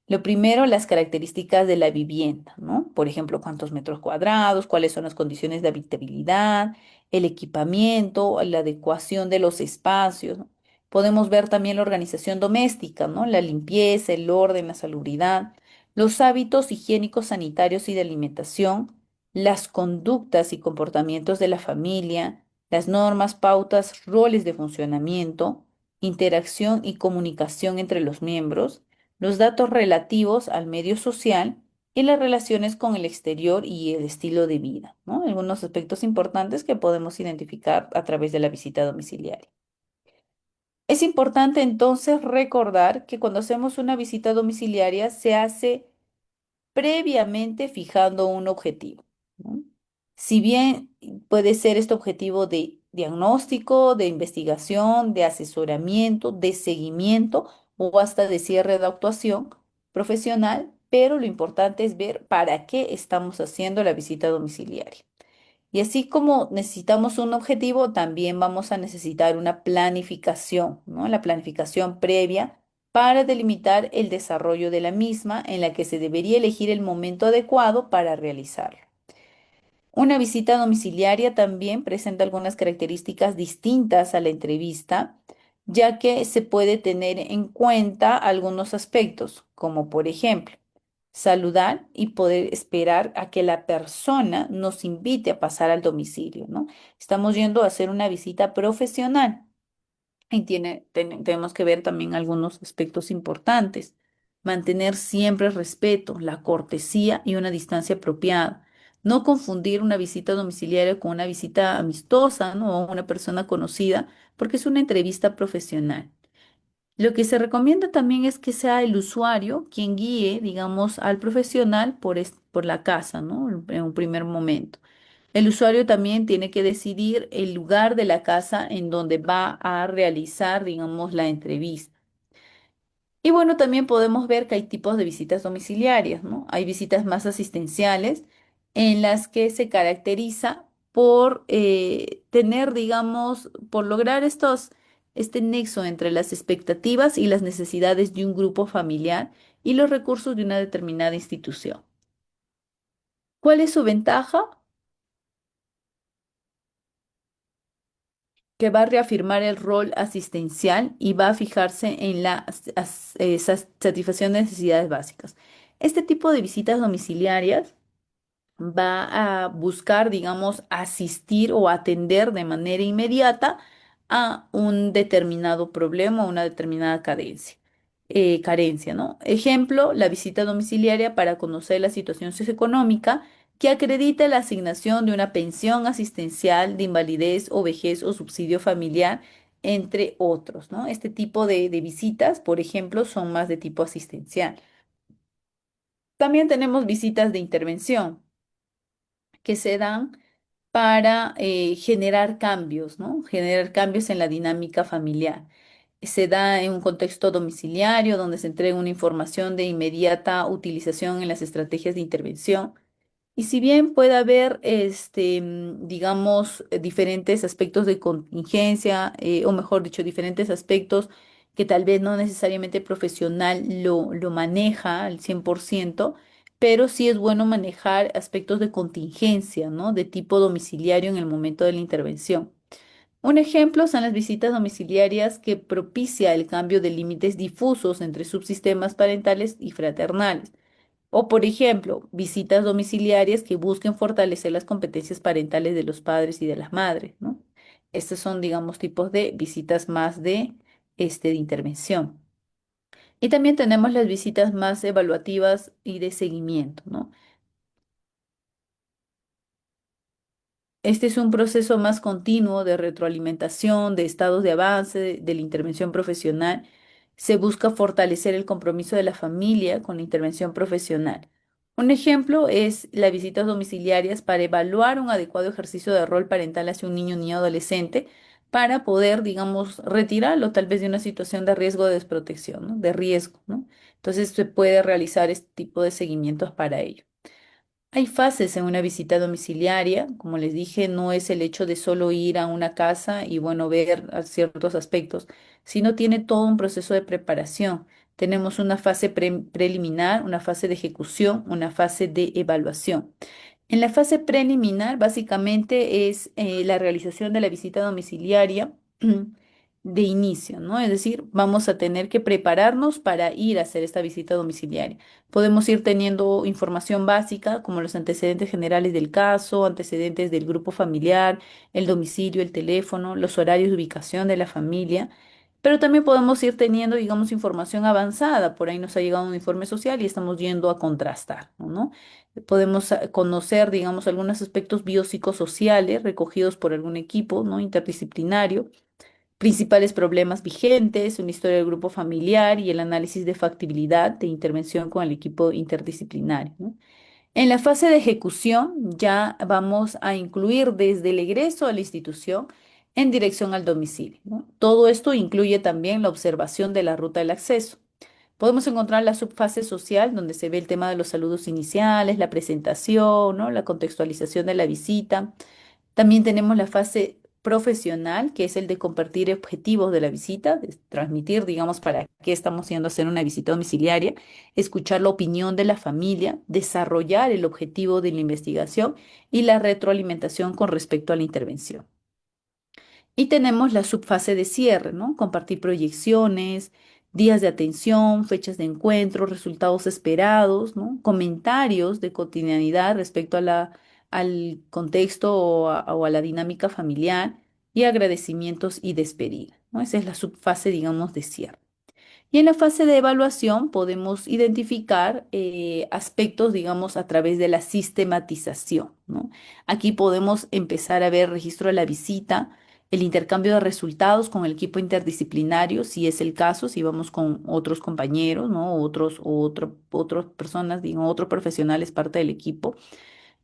Lo primero, las características de la vivienda, ¿no? Por ejemplo, cuántos metros cuadrados, cuáles son las condiciones de habitabilidad, el equipamiento, la adecuación de los espacios, ¿no? Podemos ver también la organización doméstica, ¿no? La limpieza, el orden, la salubridad, los hábitos higiénicos, sanitarios y de alimentación, las conductas y comportamientos de la familia, las normas, pautas, roles de funcionamiento, interacción y comunicación entre los miembros, los datos relativos al medio social y las relaciones con el exterior y el estilo de vida, ¿no? Algunos aspectos importantes que podemos identificar a través de la visita domiciliaria. Es importante entonces recordar que cuando hacemos una visita domiciliaria se hace previamente fijando un objetivo, ¿no? Si bien puede ser este objetivo de diagnóstico, de investigación, de asesoramiento, de seguimiento o hasta de cierre de actuación profesional, pero lo importante es ver para qué estamos haciendo la visita domiciliaria. Y así como necesitamos un objetivo, también vamos a necesitar una planificación, ¿no? La planificación previa para delimitar el desarrollo de la misma, en la que se debería elegir el momento adecuado para realizarlo. Una visita domiciliaria también presenta algunas características distintas a la entrevista, ya que se puede tener en cuenta algunos aspectos, como por ejemplo, saludar y poder esperar a que la persona nos invite a pasar al domicilio, ¿no? Estamos yendo a hacer una visita profesional. Y tenemos que ver también algunos aspectos importantes. Mantener siempre el respeto, la cortesía y una distancia apropiada. No confundir una visita domiciliaria con una visita amistosa, ¿no? O una persona conocida, porque es una entrevista profesional. Lo que se recomienda también es que sea el usuario quien guíe, digamos, al profesional por la casa, ¿no? En un primer momento. El usuario también tiene que decidir el lugar de la casa en donde va a realizar, digamos, la entrevista. Y bueno, también podemos ver que hay tipos de visitas domiciliarias, ¿no? Hay visitas más asistenciales en las que se caracteriza por tener, digamos, por lograr este nexo entre las expectativas y las necesidades de un grupo familiar y los recursos de una determinada institución. ¿Cuál es su ventaja? Que va a reafirmar el rol asistencial y va a fijarse en la satisfacción de necesidades básicas. Este tipo de visitas domiciliarias va a buscar, digamos, asistir o atender de manera inmediata a un determinado problema o una determinada carencia, ¿no? Ejemplo, la visita domiciliaria para conocer la situación socioeconómica que acredita la asignación de una pensión asistencial de invalidez o vejez o subsidio familiar, entre otros, ¿no? Este tipo de visitas, por ejemplo, son más de tipo asistencial. También tenemos visitas de intervención que se dan para generar cambios, ¿no? Generar cambios en la dinámica familiar. Se da en un contexto domiciliario donde se entrega una información de inmediata utilización en las estrategias de intervención. Y si bien puede haber, digamos, diferentes aspectos de contingencia, o mejor dicho, diferentes aspectos que tal vez no necesariamente el profesional lo maneja al 100%, pero sí es bueno manejar aspectos de contingencia, ¿no? De tipo domiciliario en el momento de la intervención. Un ejemplo son las visitas domiciliarias que propicia el cambio de límites difusos entre subsistemas parentales y fraternales. O, por ejemplo, visitas domiciliarias que busquen fortalecer las competencias parentales de los padres y de las madres, ¿no? Estos son, digamos, tipos de visitas más de intervención. Y también tenemos las visitas más evaluativas y de seguimiento, ¿no? Este es un proceso más continuo de retroalimentación, de estados de avance, de la intervención profesional. Se busca fortalecer el compromiso de la familia con la intervención profesional. Un ejemplo es las visitas domiciliarias para evaluar un adecuado ejercicio de rol parental hacia un niño, niño adolescente, para poder, digamos, retirarlo tal vez de una situación de riesgo de desprotección, ¿no? De riesgo, ¿no? Entonces se puede realizar este tipo de seguimientos para ello. Hay fases en una visita domiciliaria, como les dije, no es el hecho de solo ir a una casa y bueno, ver ciertos aspectos, sino tiene todo un proceso de preparación. Tenemos una fase preliminar, una fase de ejecución, una fase de evaluación. En la fase preliminar, básicamente es la realización de la visita domiciliaria de inicio, ¿no? Es decir, vamos a tener que prepararnos para ir a hacer esta visita domiciliaria. Podemos ir teniendo información básica como los antecedentes generales del caso, antecedentes del grupo familiar, el domicilio, el teléfono, los horarios de ubicación de la familia, pero también podemos ir teniendo, digamos, información avanzada. Por ahí nos ha llegado un informe social y estamos yendo a contrastar, ¿no? Podemos conocer, digamos, algunos aspectos biopsicosociales recogidos por algún equipo, ¿no? Interdisciplinario, principales problemas vigentes, una historia del grupo familiar y el análisis de factibilidad de intervención con el equipo interdisciplinario, ¿no? En la fase de ejecución ya vamos a incluir desde el egreso a la institución en dirección al domicilio, ¿no? Todo esto incluye también la observación de la ruta del acceso. Podemos encontrar la subfase social, donde se ve el tema de los saludos iniciales, la presentación, ¿no? La contextualización de la visita. También tenemos la fase profesional, que es el de compartir objetivos de la visita, de transmitir, digamos, para qué estamos yendo a hacer una visita domiciliaria, escuchar la opinión de la familia, desarrollar el objetivo de la investigación y la retroalimentación con respecto a la intervención. Y tenemos la subfase de cierre, ¿no? Compartir proyecciones, días de atención, fechas de encuentro, resultados esperados, ¿no? Comentarios de cotidianidad respecto al contexto o a la dinámica familiar y agradecimientos y despedida, ¿no? Esa es la subfase, digamos, de cierre. Y en la fase de evaluación podemos identificar aspectos, digamos, a través de la sistematización, ¿no? Aquí podemos empezar a ver registro de la visita, el intercambio de resultados con el equipo interdisciplinario, si es el caso, si vamos con otros compañeros, ¿no? Otras personas, digamos, otros profesionales, parte del equipo.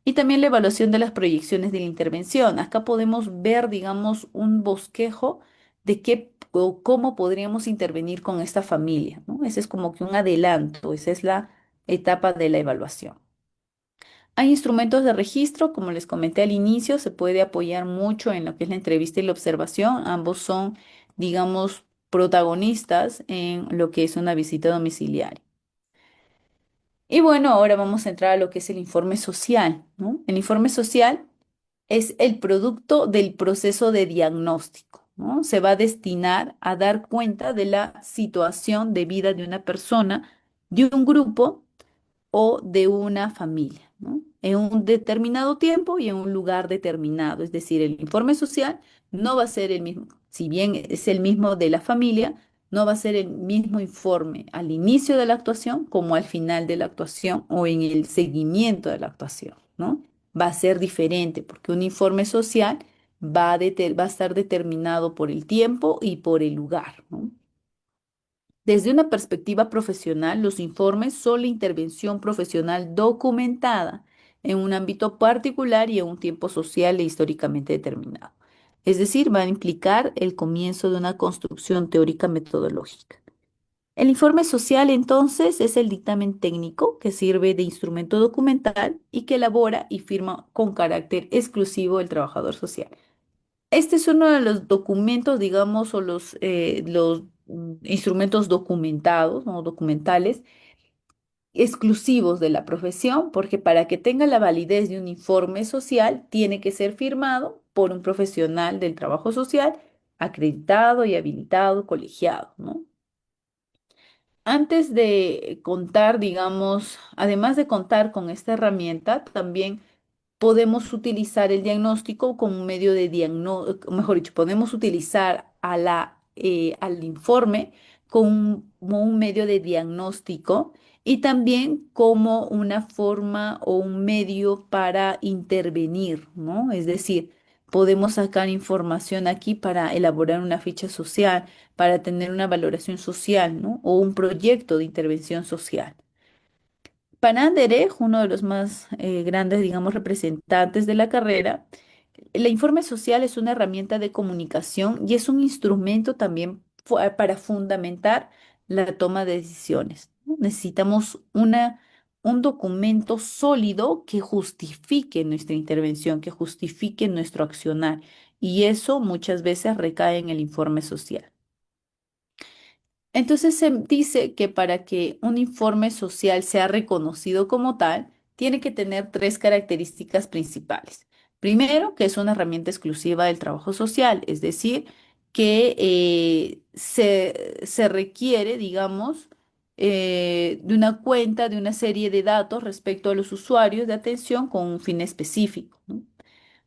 Y también la evaluación de las proyecciones de la intervención. Acá podemos ver, digamos, un bosquejo de qué o cómo podríamos intervenir con esta familia, ¿no? Ese es como que un adelanto, esa es la etapa de la evaluación. Hay instrumentos de registro, como les comenté al inicio, se puede apoyar mucho en lo que es la entrevista y la observación. Ambos son, digamos, protagonistas en lo que es una visita domiciliaria. Y bueno, ahora vamos a entrar a lo que es el informe social, ¿no? El informe social es el producto del proceso de diagnóstico, ¿no? Se va a destinar a dar cuenta de la situación de vida de una persona, de un grupo o de una familia, ¿no? En un determinado tiempo y en un lugar determinado. Es decir, el informe social no va a ser el mismo, si bien es el mismo de la familia, no va a ser el mismo informe al inicio de la actuación como al final de la actuación o en el seguimiento de la actuación, ¿no? Va a ser diferente porque un informe social va a estar determinado por el tiempo y por el lugar, ¿no? Desde una perspectiva profesional, los informes son la intervención profesional documentada en un ámbito particular y en un tiempo social e históricamente determinado. Es decir, van a implicar el comienzo de una construcción teórica metodológica. El informe social, entonces, es el dictamen técnico que sirve de instrumento documental y que elabora y firma con carácter exclusivo el trabajador social. Este es uno de los documentos, digamos, o los instrumentos documentados o documentales exclusivos de la profesión, porque para que tenga la validez de un informe social, tiene que ser firmado por un profesional del trabajo social acreditado y habilitado, colegiado, ¿no? Antes de contar, digamos, además de contar con esta herramienta, también podemos utilizar el diagnóstico como un medio de diagnóstico, mejor dicho, podemos utilizar al informe como un medio de diagnóstico y también como una forma o un medio para intervenir, ¿no? Es decir, podemos sacar información aquí para elaborar una ficha social, para tener una valoración social, ¿no? O un proyecto de intervención social. Para Anderej, uno de los más grandes, digamos, representantes de la carrera, el informe social es una herramienta de comunicación y es un instrumento también para fundamentar la toma de decisiones, ¿no? Necesitamos un documento sólido que justifique nuestra intervención, que justifique nuestro accionar, y eso muchas veces recae en el informe social. Entonces se dice que para que un informe social sea reconocido como tal, tiene que tener tres características principales. Primero, que es una herramienta exclusiva del trabajo social, es decir, que se requiere, digamos, de una cuenta de una serie de datos respecto a los usuarios de atención con un fin específico, ¿no?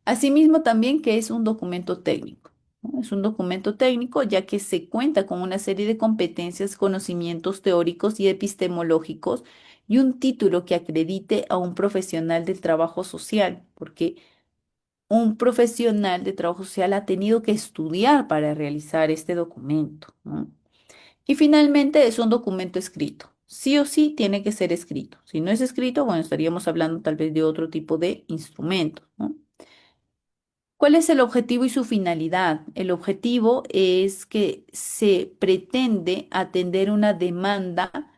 Asimismo, también que es un documento técnico, ¿no? Es un documento técnico ya que se cuenta con una serie de competencias, conocimientos teóricos y epistemológicos y un título que acredite a un profesional del trabajo social, porque un profesional de trabajo social ha tenido que estudiar para realizar este documento, ¿no? Y finalmente es un documento escrito. Sí o sí tiene que ser escrito. Si no es escrito, bueno, estaríamos hablando tal vez de otro tipo de instrumento, ¿no? ¿Cuál es el objetivo y su finalidad? El objetivo es que se pretende atender una demanda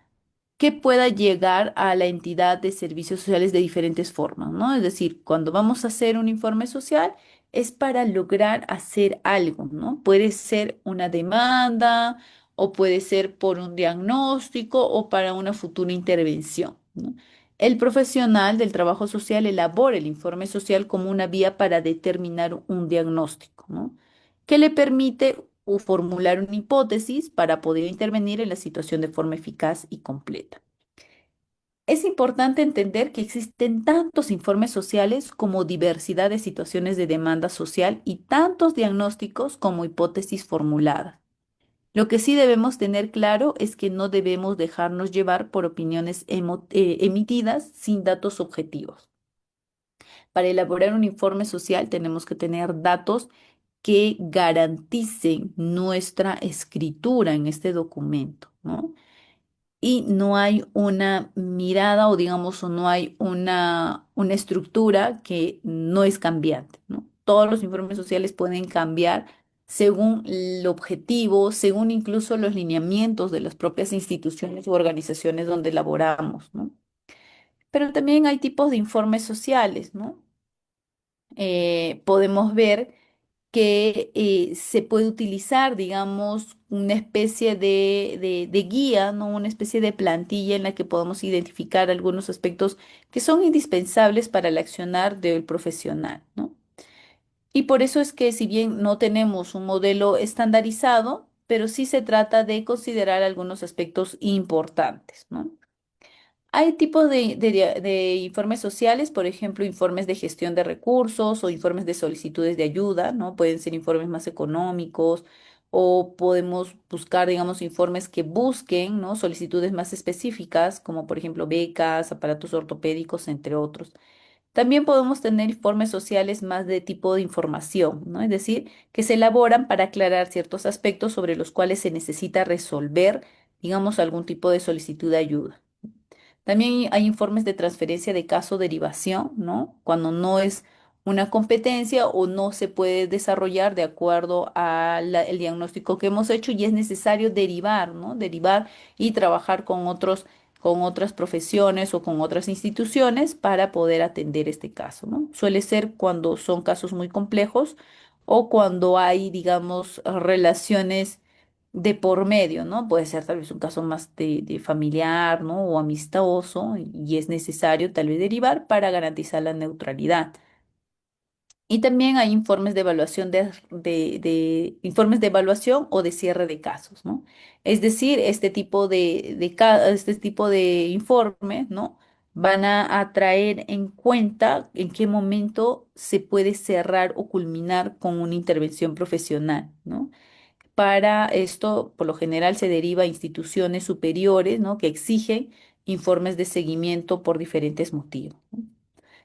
que pueda llegar a la entidad de servicios sociales de diferentes formas, ¿no? Es decir, cuando vamos a hacer un informe social es para lograr hacer algo, ¿no? Puede ser una demanda o puede ser por un diagnóstico o para una futura intervención, ¿no? El profesional del trabajo social elabora el informe social como una vía para determinar un diagnóstico, ¿no? Que le permite formular una hipótesis para poder intervenir en la situación de forma eficaz y completa. Es importante entender que existen tantos informes sociales como diversidad de situaciones de demanda social y tantos diagnósticos como hipótesis formuladas. Lo que sí debemos tener claro es que no debemos dejarnos llevar por opiniones emitidas sin datos objetivos. Para elaborar un informe social tenemos que tener datos que garanticen nuestra escritura en este documento, ¿no? Y no hay una mirada o digamos, o no hay una estructura que no es cambiante, ¿no? Todos los informes sociales pueden cambiar según el objetivo, según incluso los lineamientos de las propias instituciones u organizaciones donde elaboramos, ¿no? Pero también hay tipos de informes sociales, ¿no? Podemos ver que se puede utilizar, digamos, una especie de guía, ¿no? Una especie de plantilla en la que podamos identificar algunos aspectos que son indispensables para el accionar del profesional, ¿no? Y por eso es que si bien no tenemos un modelo estandarizado, pero sí se trata de considerar algunos aspectos importantes, ¿no? Hay tipos de informes sociales, por ejemplo, informes de gestión de recursos o informes de solicitudes de ayuda, ¿no? Pueden ser informes más económicos o podemos buscar, digamos, informes que busquen, ¿no? Solicitudes más específicas, como por ejemplo becas, aparatos ortopédicos, entre otros. También podemos tener informes sociales más de tipo de información, ¿no? Es decir, que se elaboran para aclarar ciertos aspectos sobre los cuales se necesita resolver digamos, algún tipo de solicitud de ayuda. También hay informes de transferencia de caso derivación, ¿no? Cuando no es una competencia o no se puede desarrollar de acuerdo al diagnóstico que hemos hecho y es necesario derivar, ¿no? Derivar y trabajar con otras profesiones o con otras instituciones para poder atender este caso, ¿no? Suele ser cuando son casos muy complejos o cuando hay, digamos, relaciones de por medio, ¿no? Puede ser tal vez un caso más de familiar, ¿no? O amistoso y es necesario tal vez derivar para garantizar la neutralidad. Y también hay informes de evaluación informes de evaluación o de cierre de casos, ¿no? Es decir, este tipo de informes, ¿no? Van a traer en cuenta en qué momento se puede cerrar o culminar con una intervención profesional, ¿no? Para esto, por lo general, se deriva a instituciones superiores, ¿no? Que exigen informes de seguimiento por diferentes motivos.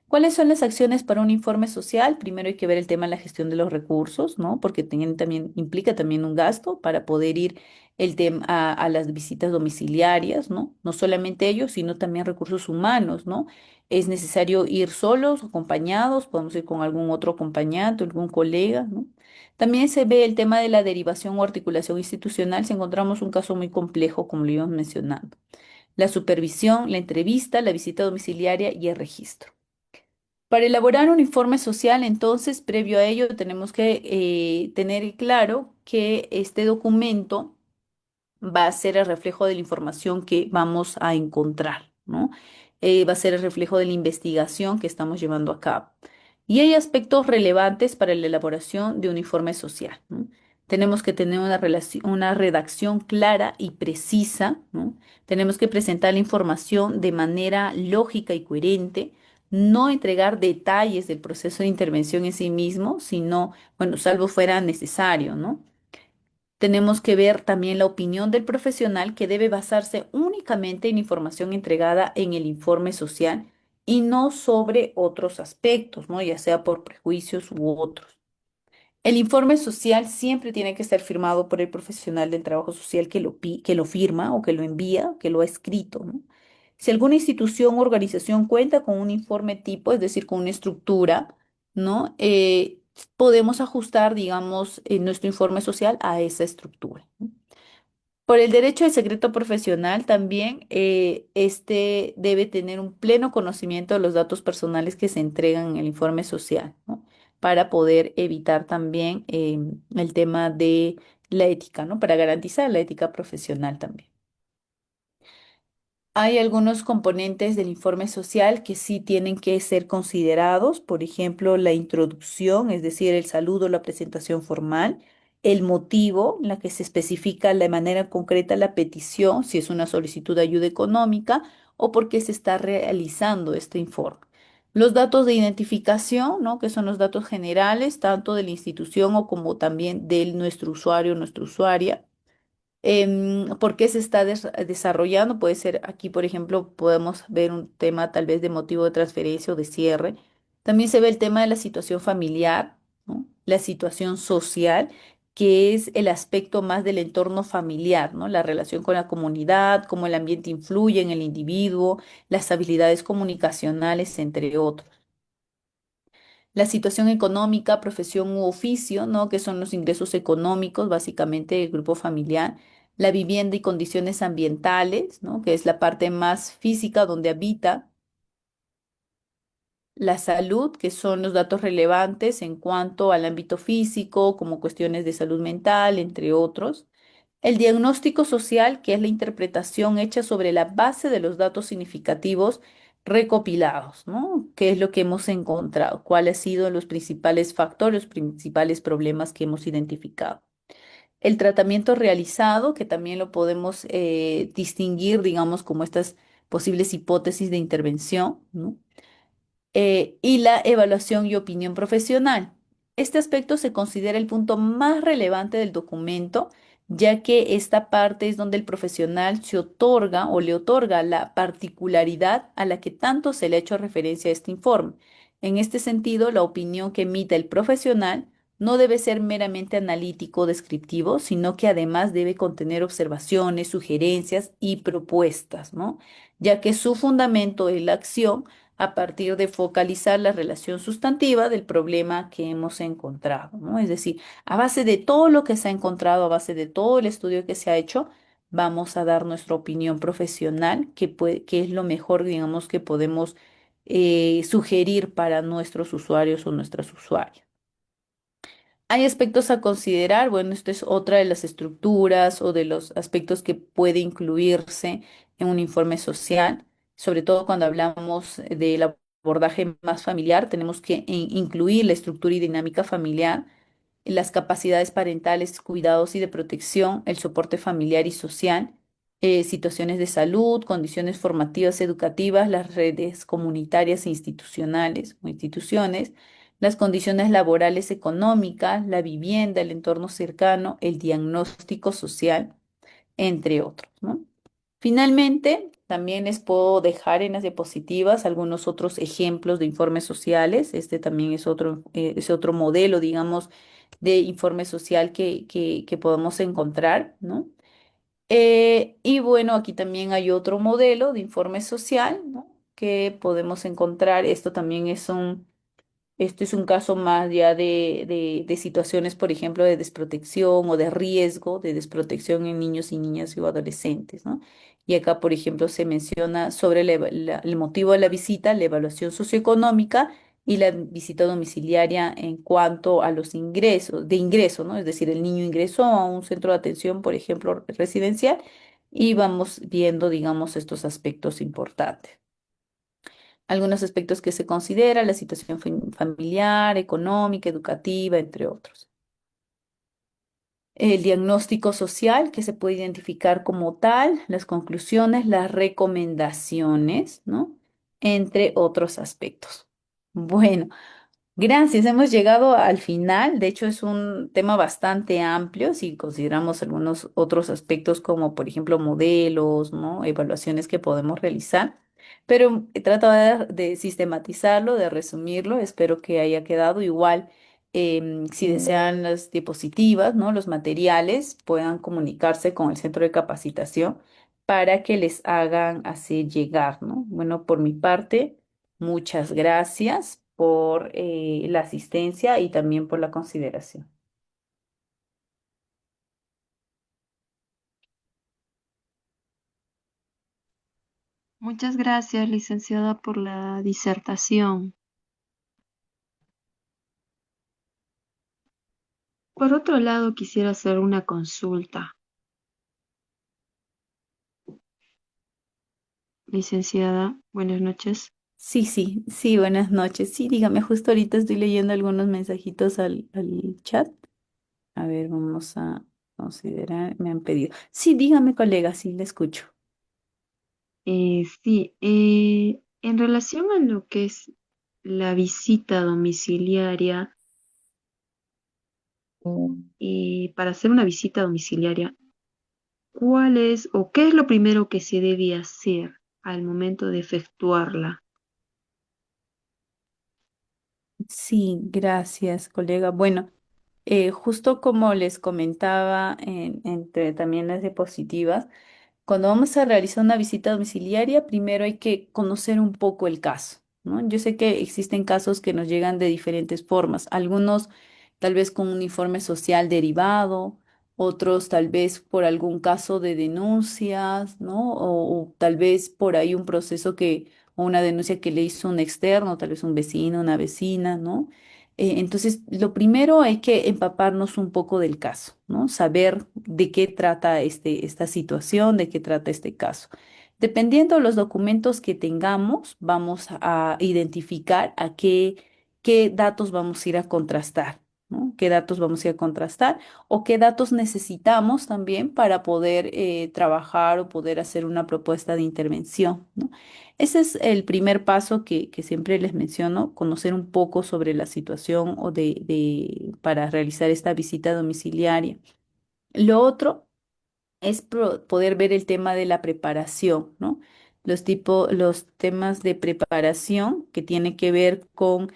¿Cuáles son las acciones para un informe social? Primero hay que ver el tema de la gestión de los recursos, ¿no? Porque también implica también un gasto para poder ir a las visitas domiciliarias, ¿no? No solamente ellos, sino también recursos humanos, ¿no? Es necesario ir solos, acompañados, podemos ir con algún otro acompañante, algún colega, ¿no? También se ve el tema de la derivación o articulación institucional si encontramos un caso muy complejo, como lo íbamos mencionando. La supervisión, la entrevista, la visita domiciliaria y el registro. Para elaborar un informe social, entonces, previo a ello, tenemos que tener claro que este documento va a ser el reflejo de la información que vamos a encontrar, ¿no? Va a ser el reflejo de la investigación que estamos llevando a cabo. Y hay aspectos relevantes para la elaboración de un informe social, ¿no? Tenemos que tener una redacción clara y precisa, ¿no? Tenemos que presentar la información de manera lógica y coherente, no entregar detalles del proceso de intervención en sí mismo, sino, bueno, salvo fuera necesario, ¿no? Tenemos que ver también la opinión del profesional que debe basarse únicamente en información entregada en el informe social y no sobre otros aspectos, ¿no? Ya sea por prejuicios u otros. El informe social siempre tiene que estar firmado por el profesional del trabajo social que lo firma o que lo envía, que lo ha escrito, ¿no? Si alguna institución o organización cuenta con un informe tipo, es decir, con una estructura, ¿no? Podemos ajustar, digamos, nuestro informe social a esa estructura, ¿no? Por el derecho al secreto profesional también, este debe tener un pleno conocimiento de los datos personales que se entregan en el informe social, ¿no? Para poder evitar también el tema de la ética, ¿no? Para garantizar la ética profesional también. Hay algunos componentes del informe social que sí tienen que ser considerados, por ejemplo, la introducción, es decir, el saludo, la presentación formal, el motivo, en la que se especifica de manera concreta la petición, si es una solicitud de ayuda económica o por qué se está realizando este informe. Los datos de identificación, ¿no? Que son los datos generales, tanto de la institución o como también de nuestro usuario o nuestra usuaria. ¿Por qué se está desarrollando? Puede ser aquí, por ejemplo, podemos ver un tema tal vez de motivo de transferencia o de cierre. También se ve el tema de la situación familiar, ¿no? La situación social, que es el aspecto más del entorno familiar, ¿no? La relación con la comunidad, cómo el ambiente influye en el individuo, las habilidades comunicacionales, entre otros. La situación económica, profesión u oficio, ¿no? Que son los ingresos económicos, básicamente el grupo familiar, la vivienda y condiciones ambientales, ¿no? Que es la parte más física donde habita, la salud, que son los datos relevantes en cuanto al ámbito físico, como cuestiones de salud mental, entre otros. El diagnóstico social, que es la interpretación hecha sobre la base de los datos significativos recopilados, ¿no? ¿Qué es lo que hemos encontrado? ¿Cuáles han sido los principales factores, los principales problemas que hemos identificado? El tratamiento realizado, que también lo podemos distinguir, digamos, como estas posibles hipótesis de intervención, ¿no? Y la evaluación y opinión profesional. Este aspecto se considera el punto más relevante del documento, ya que esta parte es donde el profesional se otorga o le otorga la particularidad a la que tanto se le ha hecho referencia a este informe. En este sentido, la opinión que emite el profesional no debe ser meramente analítico o descriptivo, sino que además debe contener observaciones, sugerencias y propuestas, ¿no? Ya que su fundamento es la acción a partir de focalizar la relación sustantiva del problema que hemos encontrado, ¿no? Es decir, a base de todo lo que se ha encontrado, a base de todo el estudio que se ha hecho, vamos a dar nuestra opinión profesional, que es lo mejor, digamos, que podemos sugerir para nuestros usuarios o nuestras usuarias. Hay aspectos a considerar, bueno, esto es otra de las estructuras o de los aspectos que puede incluirse en un informe social, sobre todo cuando hablamos del abordaje más familiar, tenemos que incluir la estructura y dinámica familiar, las capacidades parentales, cuidados y de protección, el soporte familiar y social, situaciones de salud, condiciones formativas, educativas, las redes comunitarias e institucionales o instituciones, las condiciones laborales económicas, la vivienda, el entorno cercano, el diagnóstico social, entre otros, ¿no? Finalmente, también les puedo dejar en las diapositivas algunos otros ejemplos de informes sociales. Este también es otro modelo, digamos, de informe social que podemos encontrar, ¿no? Y bueno, aquí también hay otro modelo de informe social, ¿no? Que podemos encontrar. Esto es un caso más ya de situaciones, por ejemplo, de desprotección o de riesgo de desprotección en niños y niñas y o adolescentes, ¿no? Y acá, por ejemplo, se menciona sobre el motivo de la visita, la evaluación socioeconómica y la visita domiciliaria en cuanto a los ingresos, de ingreso, ¿no? Es decir, el niño ingresó a un centro de atención, por ejemplo, residencial, y vamos viendo, digamos, estos aspectos importantes. Algunos aspectos que se considera, la situación familiar, económica, educativa, entre otros. El diagnóstico social, que se puede identificar como tal, las conclusiones, las recomendaciones, ¿no? Entre otros aspectos. Bueno. Gracias, hemos llegado al final. De hecho, es un tema bastante amplio si consideramos algunos otros aspectos como, por ejemplo, modelos, ¿no? Evaluaciones que podemos realizar. Pero he tratado de sistematizarlo, de resumirlo. Espero que haya quedado igual. Si desean las diapositivas, ¿no? Los materiales, puedan comunicarse con el centro de capacitación para que les hagan así llegar, ¿no? Bueno, por mi parte. Muchas gracias por la asistencia y también por la consideración. Muchas gracias, licenciada, por la disertación. Por otro lado, quisiera hacer una consulta. Licenciada, buenas noches. Sí, sí, sí, buenas noches. Sí, dígame, justo ahorita estoy leyendo algunos mensajitos al chat. A ver, vamos a considerar, me han pedido. Sí, dígame, colega, sí, le escucho. Sí, en relación a lo que es la visita domiciliaria, para hacer una visita domiciliaria, ¿cuál es o qué es lo primero que se debe hacer al momento de efectuarla? Sí, gracias, colega. Bueno, justo como les comentaba entre también las diapositivas, cuando vamos a realizar una visita domiciliaria, primero hay que conocer un poco el caso, ¿no? Yo sé que existen casos que nos llegan de diferentes formas, algunos tal vez con un informe social derivado, otros tal vez por algún caso de denuncias, ¿no? O tal vez por ahí un proceso o una denuncia que le hizo un externo, tal vez un vecino, una vecina, ¿no? Entonces, lo primero hay que empaparnos un poco del caso, ¿no? Saber de qué trata esta situación, de qué trata este caso. Dependiendo de los documentos que tengamos, vamos a identificar qué datos vamos a ir a contrastar, ¿no? ¿Qué datos vamos a ir a contrastar o qué datos necesitamos también para poder trabajar o poder hacer una propuesta de intervención, ¿no? Ese es el primer paso que siempre les menciono, conocer un poco sobre la situación para realizar esta visita domiciliaria. Lo otro es poder ver el tema de la preparación, ¿no? Los temas de preparación que tiene que ver con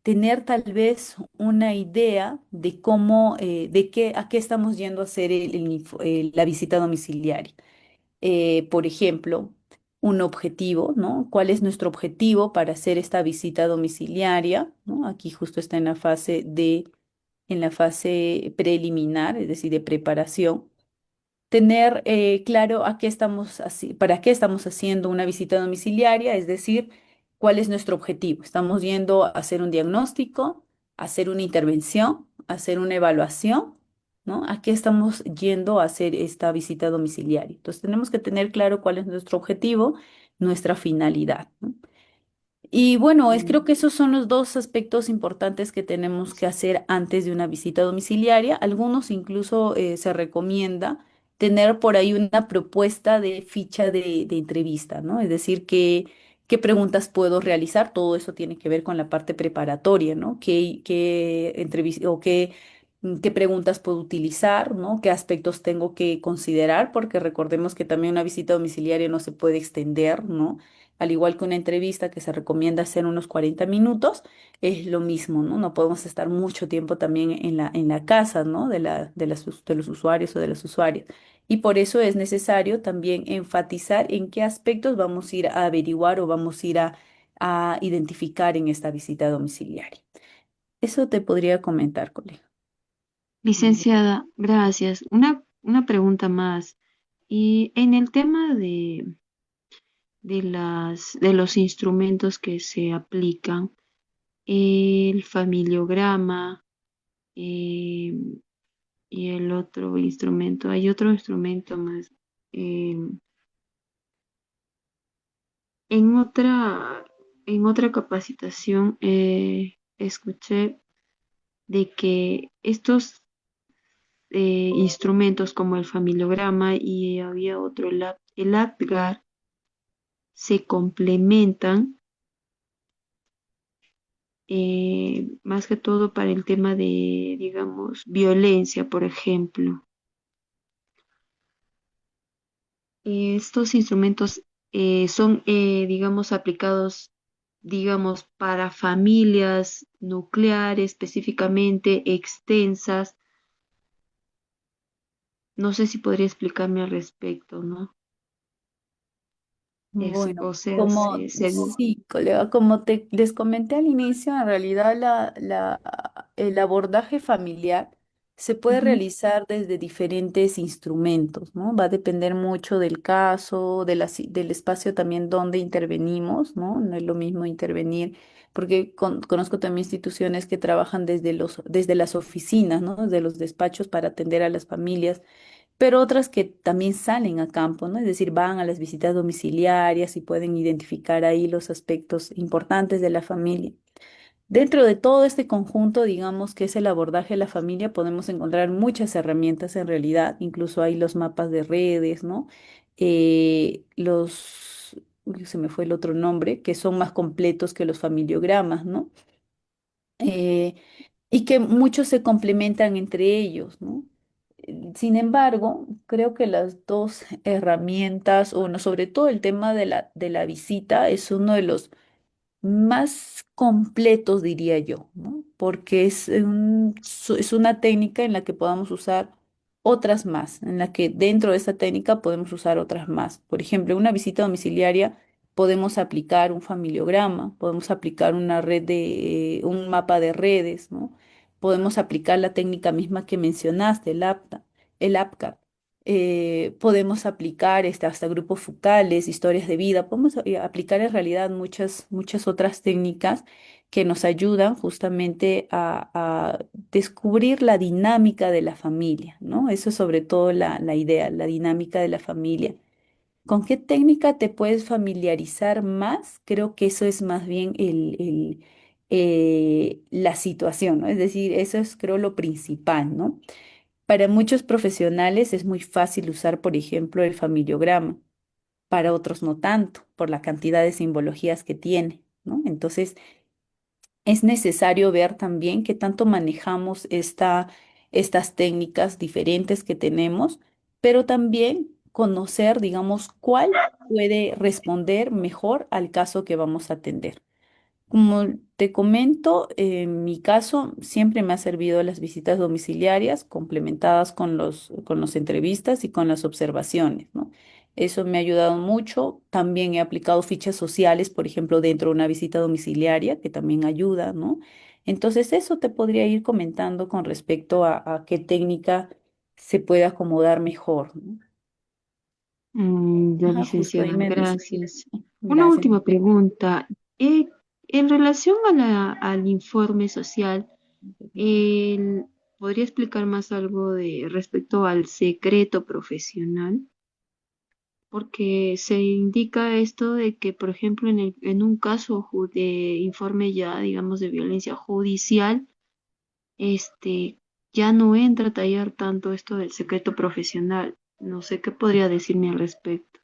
tener tal vez una idea de cómo, a qué estamos yendo a hacer la visita domiciliaria. Por ejemplo, un objetivo, ¿no? ¿Cuál es nuestro objetivo para hacer esta visita domiciliaria? ¿No? Aquí justo está en la fase preliminar, es decir, de preparación. Tener claro para qué estamos haciendo una visita domiciliaria, es decir, cuál es nuestro objetivo. Estamos yendo a hacer un diagnóstico, a hacer una intervención, a hacer una evaluación, ¿no? ¿A qué estamos yendo a hacer esta visita domiciliaria? Entonces tenemos que tener claro cuál es nuestro objetivo, nuestra finalidad, ¿no? Y bueno, creo Mm. que esos son los dos aspectos importantes que tenemos que hacer antes de una visita domiciliaria. Algunos incluso se recomienda tener por ahí una propuesta de ficha de entrevista, ¿no? Es decir, qué preguntas puedo realizar. Todo eso tiene que ver con la parte preparatoria, ¿no? Qué entrevista o qué preguntas puedo utilizar, ¿no? ¿Qué aspectos tengo que considerar? Porque recordemos que también una visita domiciliaria no se puede extender, ¿no? Al igual que una entrevista que se recomienda hacer unos 40 minutos, es lo mismo, ¿no? No podemos estar mucho tiempo también en la casa, ¿no? De los usuarios o de las usuarias. Y por eso es necesario también enfatizar en qué aspectos vamos a ir a averiguar o vamos a ir a identificar en esta visita domiciliaria. Eso te podría comentar, colega. Licenciada, gracias. Una pregunta más. Y en el tema de los instrumentos que se aplican, el familiograma eh, y el otro instrumento, hay otro instrumento más. eh, en otra, en otra capacitación escuché de que estos instrumentos como el familiograma y había otro, el ADGAR, se complementan más que todo para el tema de, digamos, violencia, por ejemplo. Estos instrumentos son, digamos, aplicados, digamos, para familias nucleares específicamente extensas. No sé si podría explicarme al respecto, ¿no? Bueno, O sea, como sí, colega, como les comenté al inicio, en realidad el abordaje familiar se puede Ujú. realizar desde diferentes instrumentos, ¿no? Va a depender mucho del caso, del espacio también donde intervenimos, ¿no? No es lo mismo intervenir, porque conozco también instituciones que trabajan desde las oficinas, ¿no? Desde los despachos para atender a las familias, pero otras que también salen a campo, ¿no? Es decir, van a las visitas domiciliarias y pueden identificar ahí los aspectos importantes de la familia. Dentro de todo este conjunto, digamos que es el abordaje de la familia, podemos encontrar muchas herramientas en realidad, incluso hay los mapas de redes, ¿no? Uy, se me fue el otro nombre, que son más completos que los familiogramas, ¿no? Eh, y que muchos se complementan entre ellos, ¿no? Sin embargo, creo que las dos herramientas, o no, sobre todo el tema de la visita, es uno de los más completos, diría yo, ¿no? Porque es una técnica en la que podamos usar otras más, en la que dentro de esta técnica podemos usar otras más. Por ejemplo, en una visita domiciliaria podemos aplicar un familiograma, podemos aplicar un mapa de redes, ¿no? Podemos aplicar la técnica misma que mencionaste, el APCAR. Podemos aplicar hasta grupos focales, historias de vida, podemos aplicar en realidad muchas otras técnicas que nos ayudan justamente a descubrir la dinámica de la familia, ¿no? Eso es sobre todo la idea, la dinámica de la familia. ¿Con qué técnica te puedes familiarizar más? Creo que eso es más bien la situación, ¿no? Es decir, eso es creo lo principal, ¿no? Para muchos profesionales es muy fácil usar, por ejemplo, el familiograma, para otros no tanto, por la cantidad de simbologías que tiene, ¿no? Entonces, es necesario ver también qué tanto manejamos estas técnicas diferentes que tenemos, pero también conocer, digamos, cuál puede responder mejor al caso que vamos a atender. Como te comento, en mi caso siempre me ha servido las visitas domiciliarias complementadas con las entrevistas y con las observaciones, ¿no? Eso me ha ayudado mucho. También he aplicado fichas sociales, por ejemplo, dentro de una visita domiciliaria, que también ayuda, ¿no? Entonces, eso te podría ir comentando con respecto a qué técnica se puede acomodar mejor, ¿no? Ya, Ajá, justo ahí licenciada, me dice. gracias. Una Gracias. última pregunta. En relación al informe social, el- ¿podría explicar más algo de respecto al secreto profesional? Porque se indica esto de que, por ejemplo, en un caso de informe ya, digamos, de violencia judicial, este, ya no entra a tallar tanto esto del secreto profesional. No sé qué podría decirme al respecto.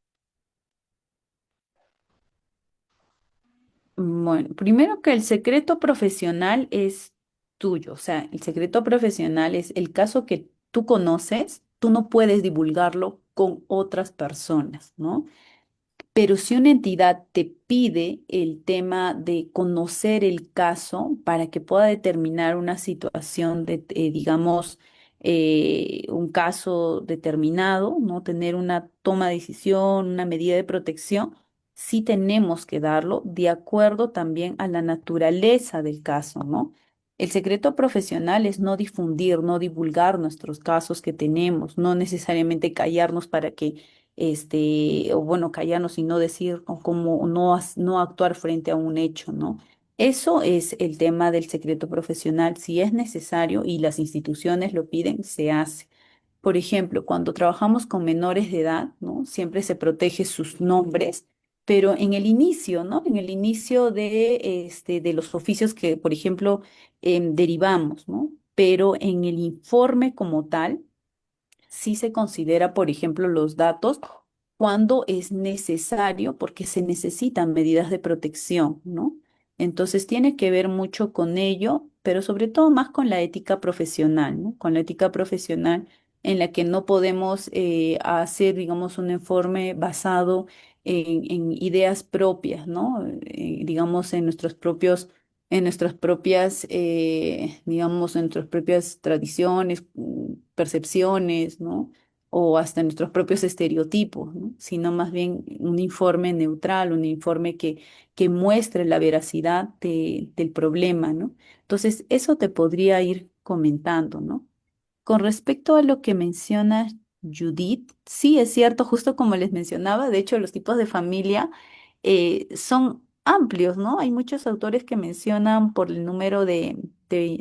Bueno, primero que el secreto profesional es tuyo, o sea, el secreto profesional es el caso que tú conoces, tú no puedes divulgarlo con otras personas, ¿no? Pero si una entidad te pide el tema de conocer el caso para que pueda determinar una situación de, digamos, un caso determinado, ¿no? Tener una toma de decisión, una medida de protección, sí tenemos que darlo de acuerdo también a la naturaleza del caso, ¿no? El secreto profesional es no difundir, no divulgar nuestros casos que tenemos, no necesariamente callarnos para que o bueno, callarnos y no decir o cómo no, no actuar frente a un hecho, ¿no? Eso es el tema del secreto profesional. Si es necesario y las instituciones lo piden, se hace. Por ejemplo, cuando trabajamos con menores de edad, ¿no? Siempre se protege sus nombres, pero en el inicio, ¿no? En el inicio de los oficios que, por ejemplo, derivamos, ¿no? Pero en el informe como tal, sí se considera, por ejemplo, los datos cuando es necesario, porque se necesitan medidas de protección, ¿no? Entonces tiene que ver mucho con ello, pero sobre todo más con la ética profesional, ¿no? Con la ética profesional en la que no podemos hacer, digamos, un informe basado en ideas propias, ¿no? Digamos, en nuestras propias, digamos, en nuestras propias tradiciones, percepciones, ¿no? O hasta nuestros propios estereotipos, ¿no? Sino más bien un informe neutral, un informe que muestre la veracidad del problema, ¿no? Entonces, eso te podría ir comentando, ¿no? Con respecto a lo que menciona Judith, sí es cierto, justo como les mencionaba, de hecho los tipos de familia son amplios, ¿no? Hay muchos autores que mencionan por el número de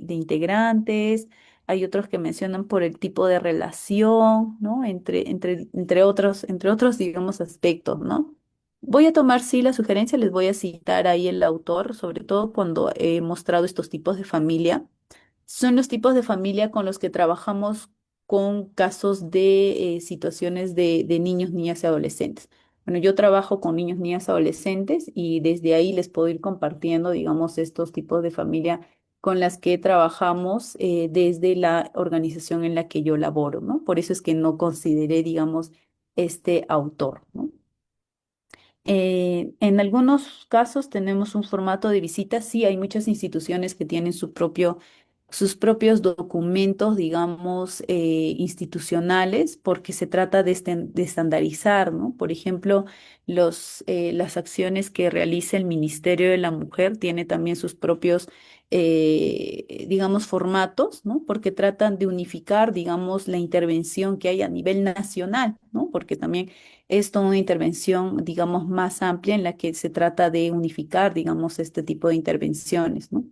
integrantes, hay otros que mencionan por el tipo de relación, ¿no? Entre otros, digamos, aspectos, ¿no? Voy a tomar, sí, la sugerencia, les voy a citar ahí el autor, sobre todo cuando he mostrado estos tipos de familia. Son los tipos de familia con los que trabajamos con casos de situaciones de niños, niñas y adolescentes. Bueno, yo trabajo con niños, niñas, adolescentes y desde ahí les puedo ir compartiendo, digamos, estos tipos de familia con las que trabajamos desde la organización en la que yo laboro, ¿no? Por eso es que no consideré, digamos, este autor, ¿no? En algunos casos tenemos un formato de visita. Sí, hay muchas instituciones que tienen sus propios documentos, digamos, institucionales, porque se trata de estandarizar, ¿no? Por ejemplo, las acciones que realiza el Ministerio de la Mujer tiene también sus propios, digamos, formatos, ¿no? Porque tratan de unificar, digamos, la intervención que hay a nivel nacional, ¿no? Porque también es toda una intervención, digamos, más amplia en la que se trata de unificar, digamos, este tipo de intervenciones, ¿no?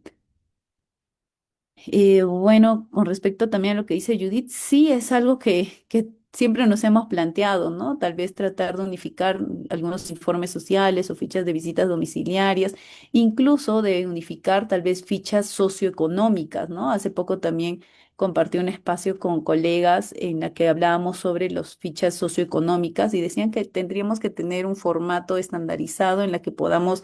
Bueno, con respecto también a lo que dice Judith, sí es algo que siempre nos hemos planteado, ¿no? Tal vez tratar de unificar algunos informes sociales o fichas de visitas domiciliarias, incluso de unificar tal vez fichas socioeconómicas, ¿no? Hace poco también compartí un espacio con colegas en la que hablábamos sobre las fichas socioeconómicas y decían que tendríamos que tener un formato estandarizado en la que podamos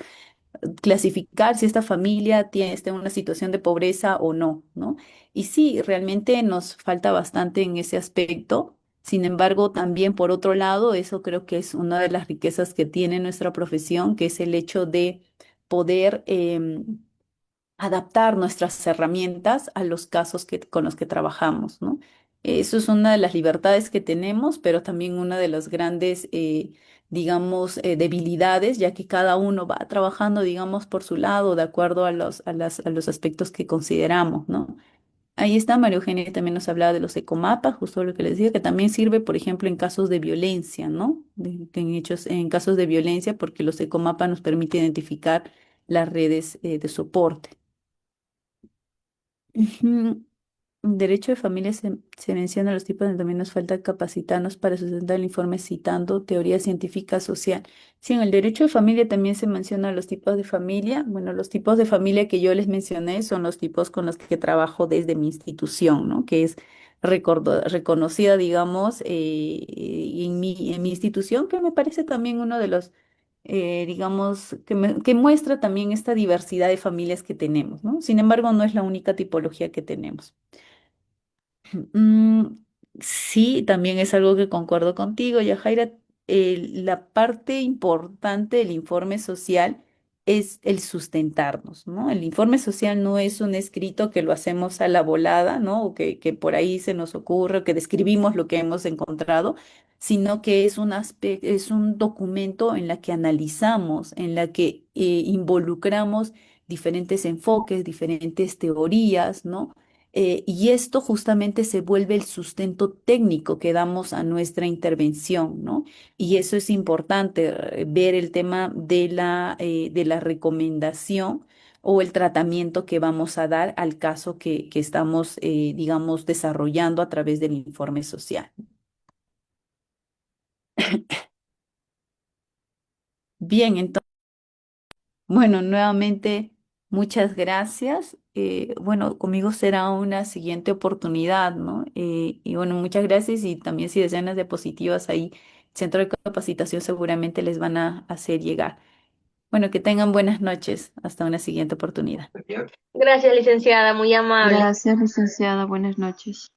clasificar si esta familia está en una situación de pobreza o no, ¿no? Y sí, realmente nos falta bastante en ese aspecto. Sin embargo, también por otro lado, eso creo que es una de las riquezas que tiene nuestra profesión, que es el hecho de poder adaptar nuestras herramientas a los casos con los que trabajamos, ¿no? Eso es una de las libertades que tenemos, pero también una de las grandes, digamos, debilidades, ya que cada uno va trabajando, digamos, por su lado, de acuerdo a los aspectos que consideramos, ¿no? Ahí está, María Eugenia también nos hablaba de los ecomapas, justo lo que les decía, que también sirve, por ejemplo, en casos de violencia, ¿no? En casos de violencia, porque los ecomapas nos permiten identificar las redes de soporte. Ujú. En Derecho de familia se menciona los tipos de también nos falta capacitarnos para sustentar el informe citando teoría científica social. Sí, en el derecho de familia también se menciona los tipos de familia. Bueno, los tipos de familia que yo les mencioné son los tipos con los que trabajo desde mi institución, ¿no? Que es reconocida, digamos, en mi institución, que me parece también uno de los, digamos, que muestra también esta diversidad de familias que tenemos, ¿no? Sin embargo, no es la única tipología que tenemos. Mm, sí, también es algo que concuerdo contigo, Yajaira. La parte importante del informe social es el sustentarnos, ¿no? El informe social no es un escrito que lo hacemos a la volada, ¿no? O que por ahí se nos ocurre, o que describimos lo que hemos encontrado, sino que es es un documento en la que analizamos, en la que involucramos diferentes enfoques, diferentes teorías, ¿no? Y esto justamente se vuelve el sustento técnico que damos a nuestra intervención, ¿no? Y eso es importante, ver el tema de la recomendación o el tratamiento que vamos a dar al caso que estamos, digamos, desarrollando a través del informe social. Bien, entonces. Bueno, nuevamente, muchas gracias. Bueno, conmigo será una siguiente oportunidad, ¿no? Y bueno, muchas gracias y también si desean las diapositivas ahí, Centro de Capacitación seguramente les van a hacer llegar. Bueno, que tengan buenas noches. Hasta una siguiente oportunidad. Gracias, licenciada, muy amable. Gracias, licenciada. Buenas noches.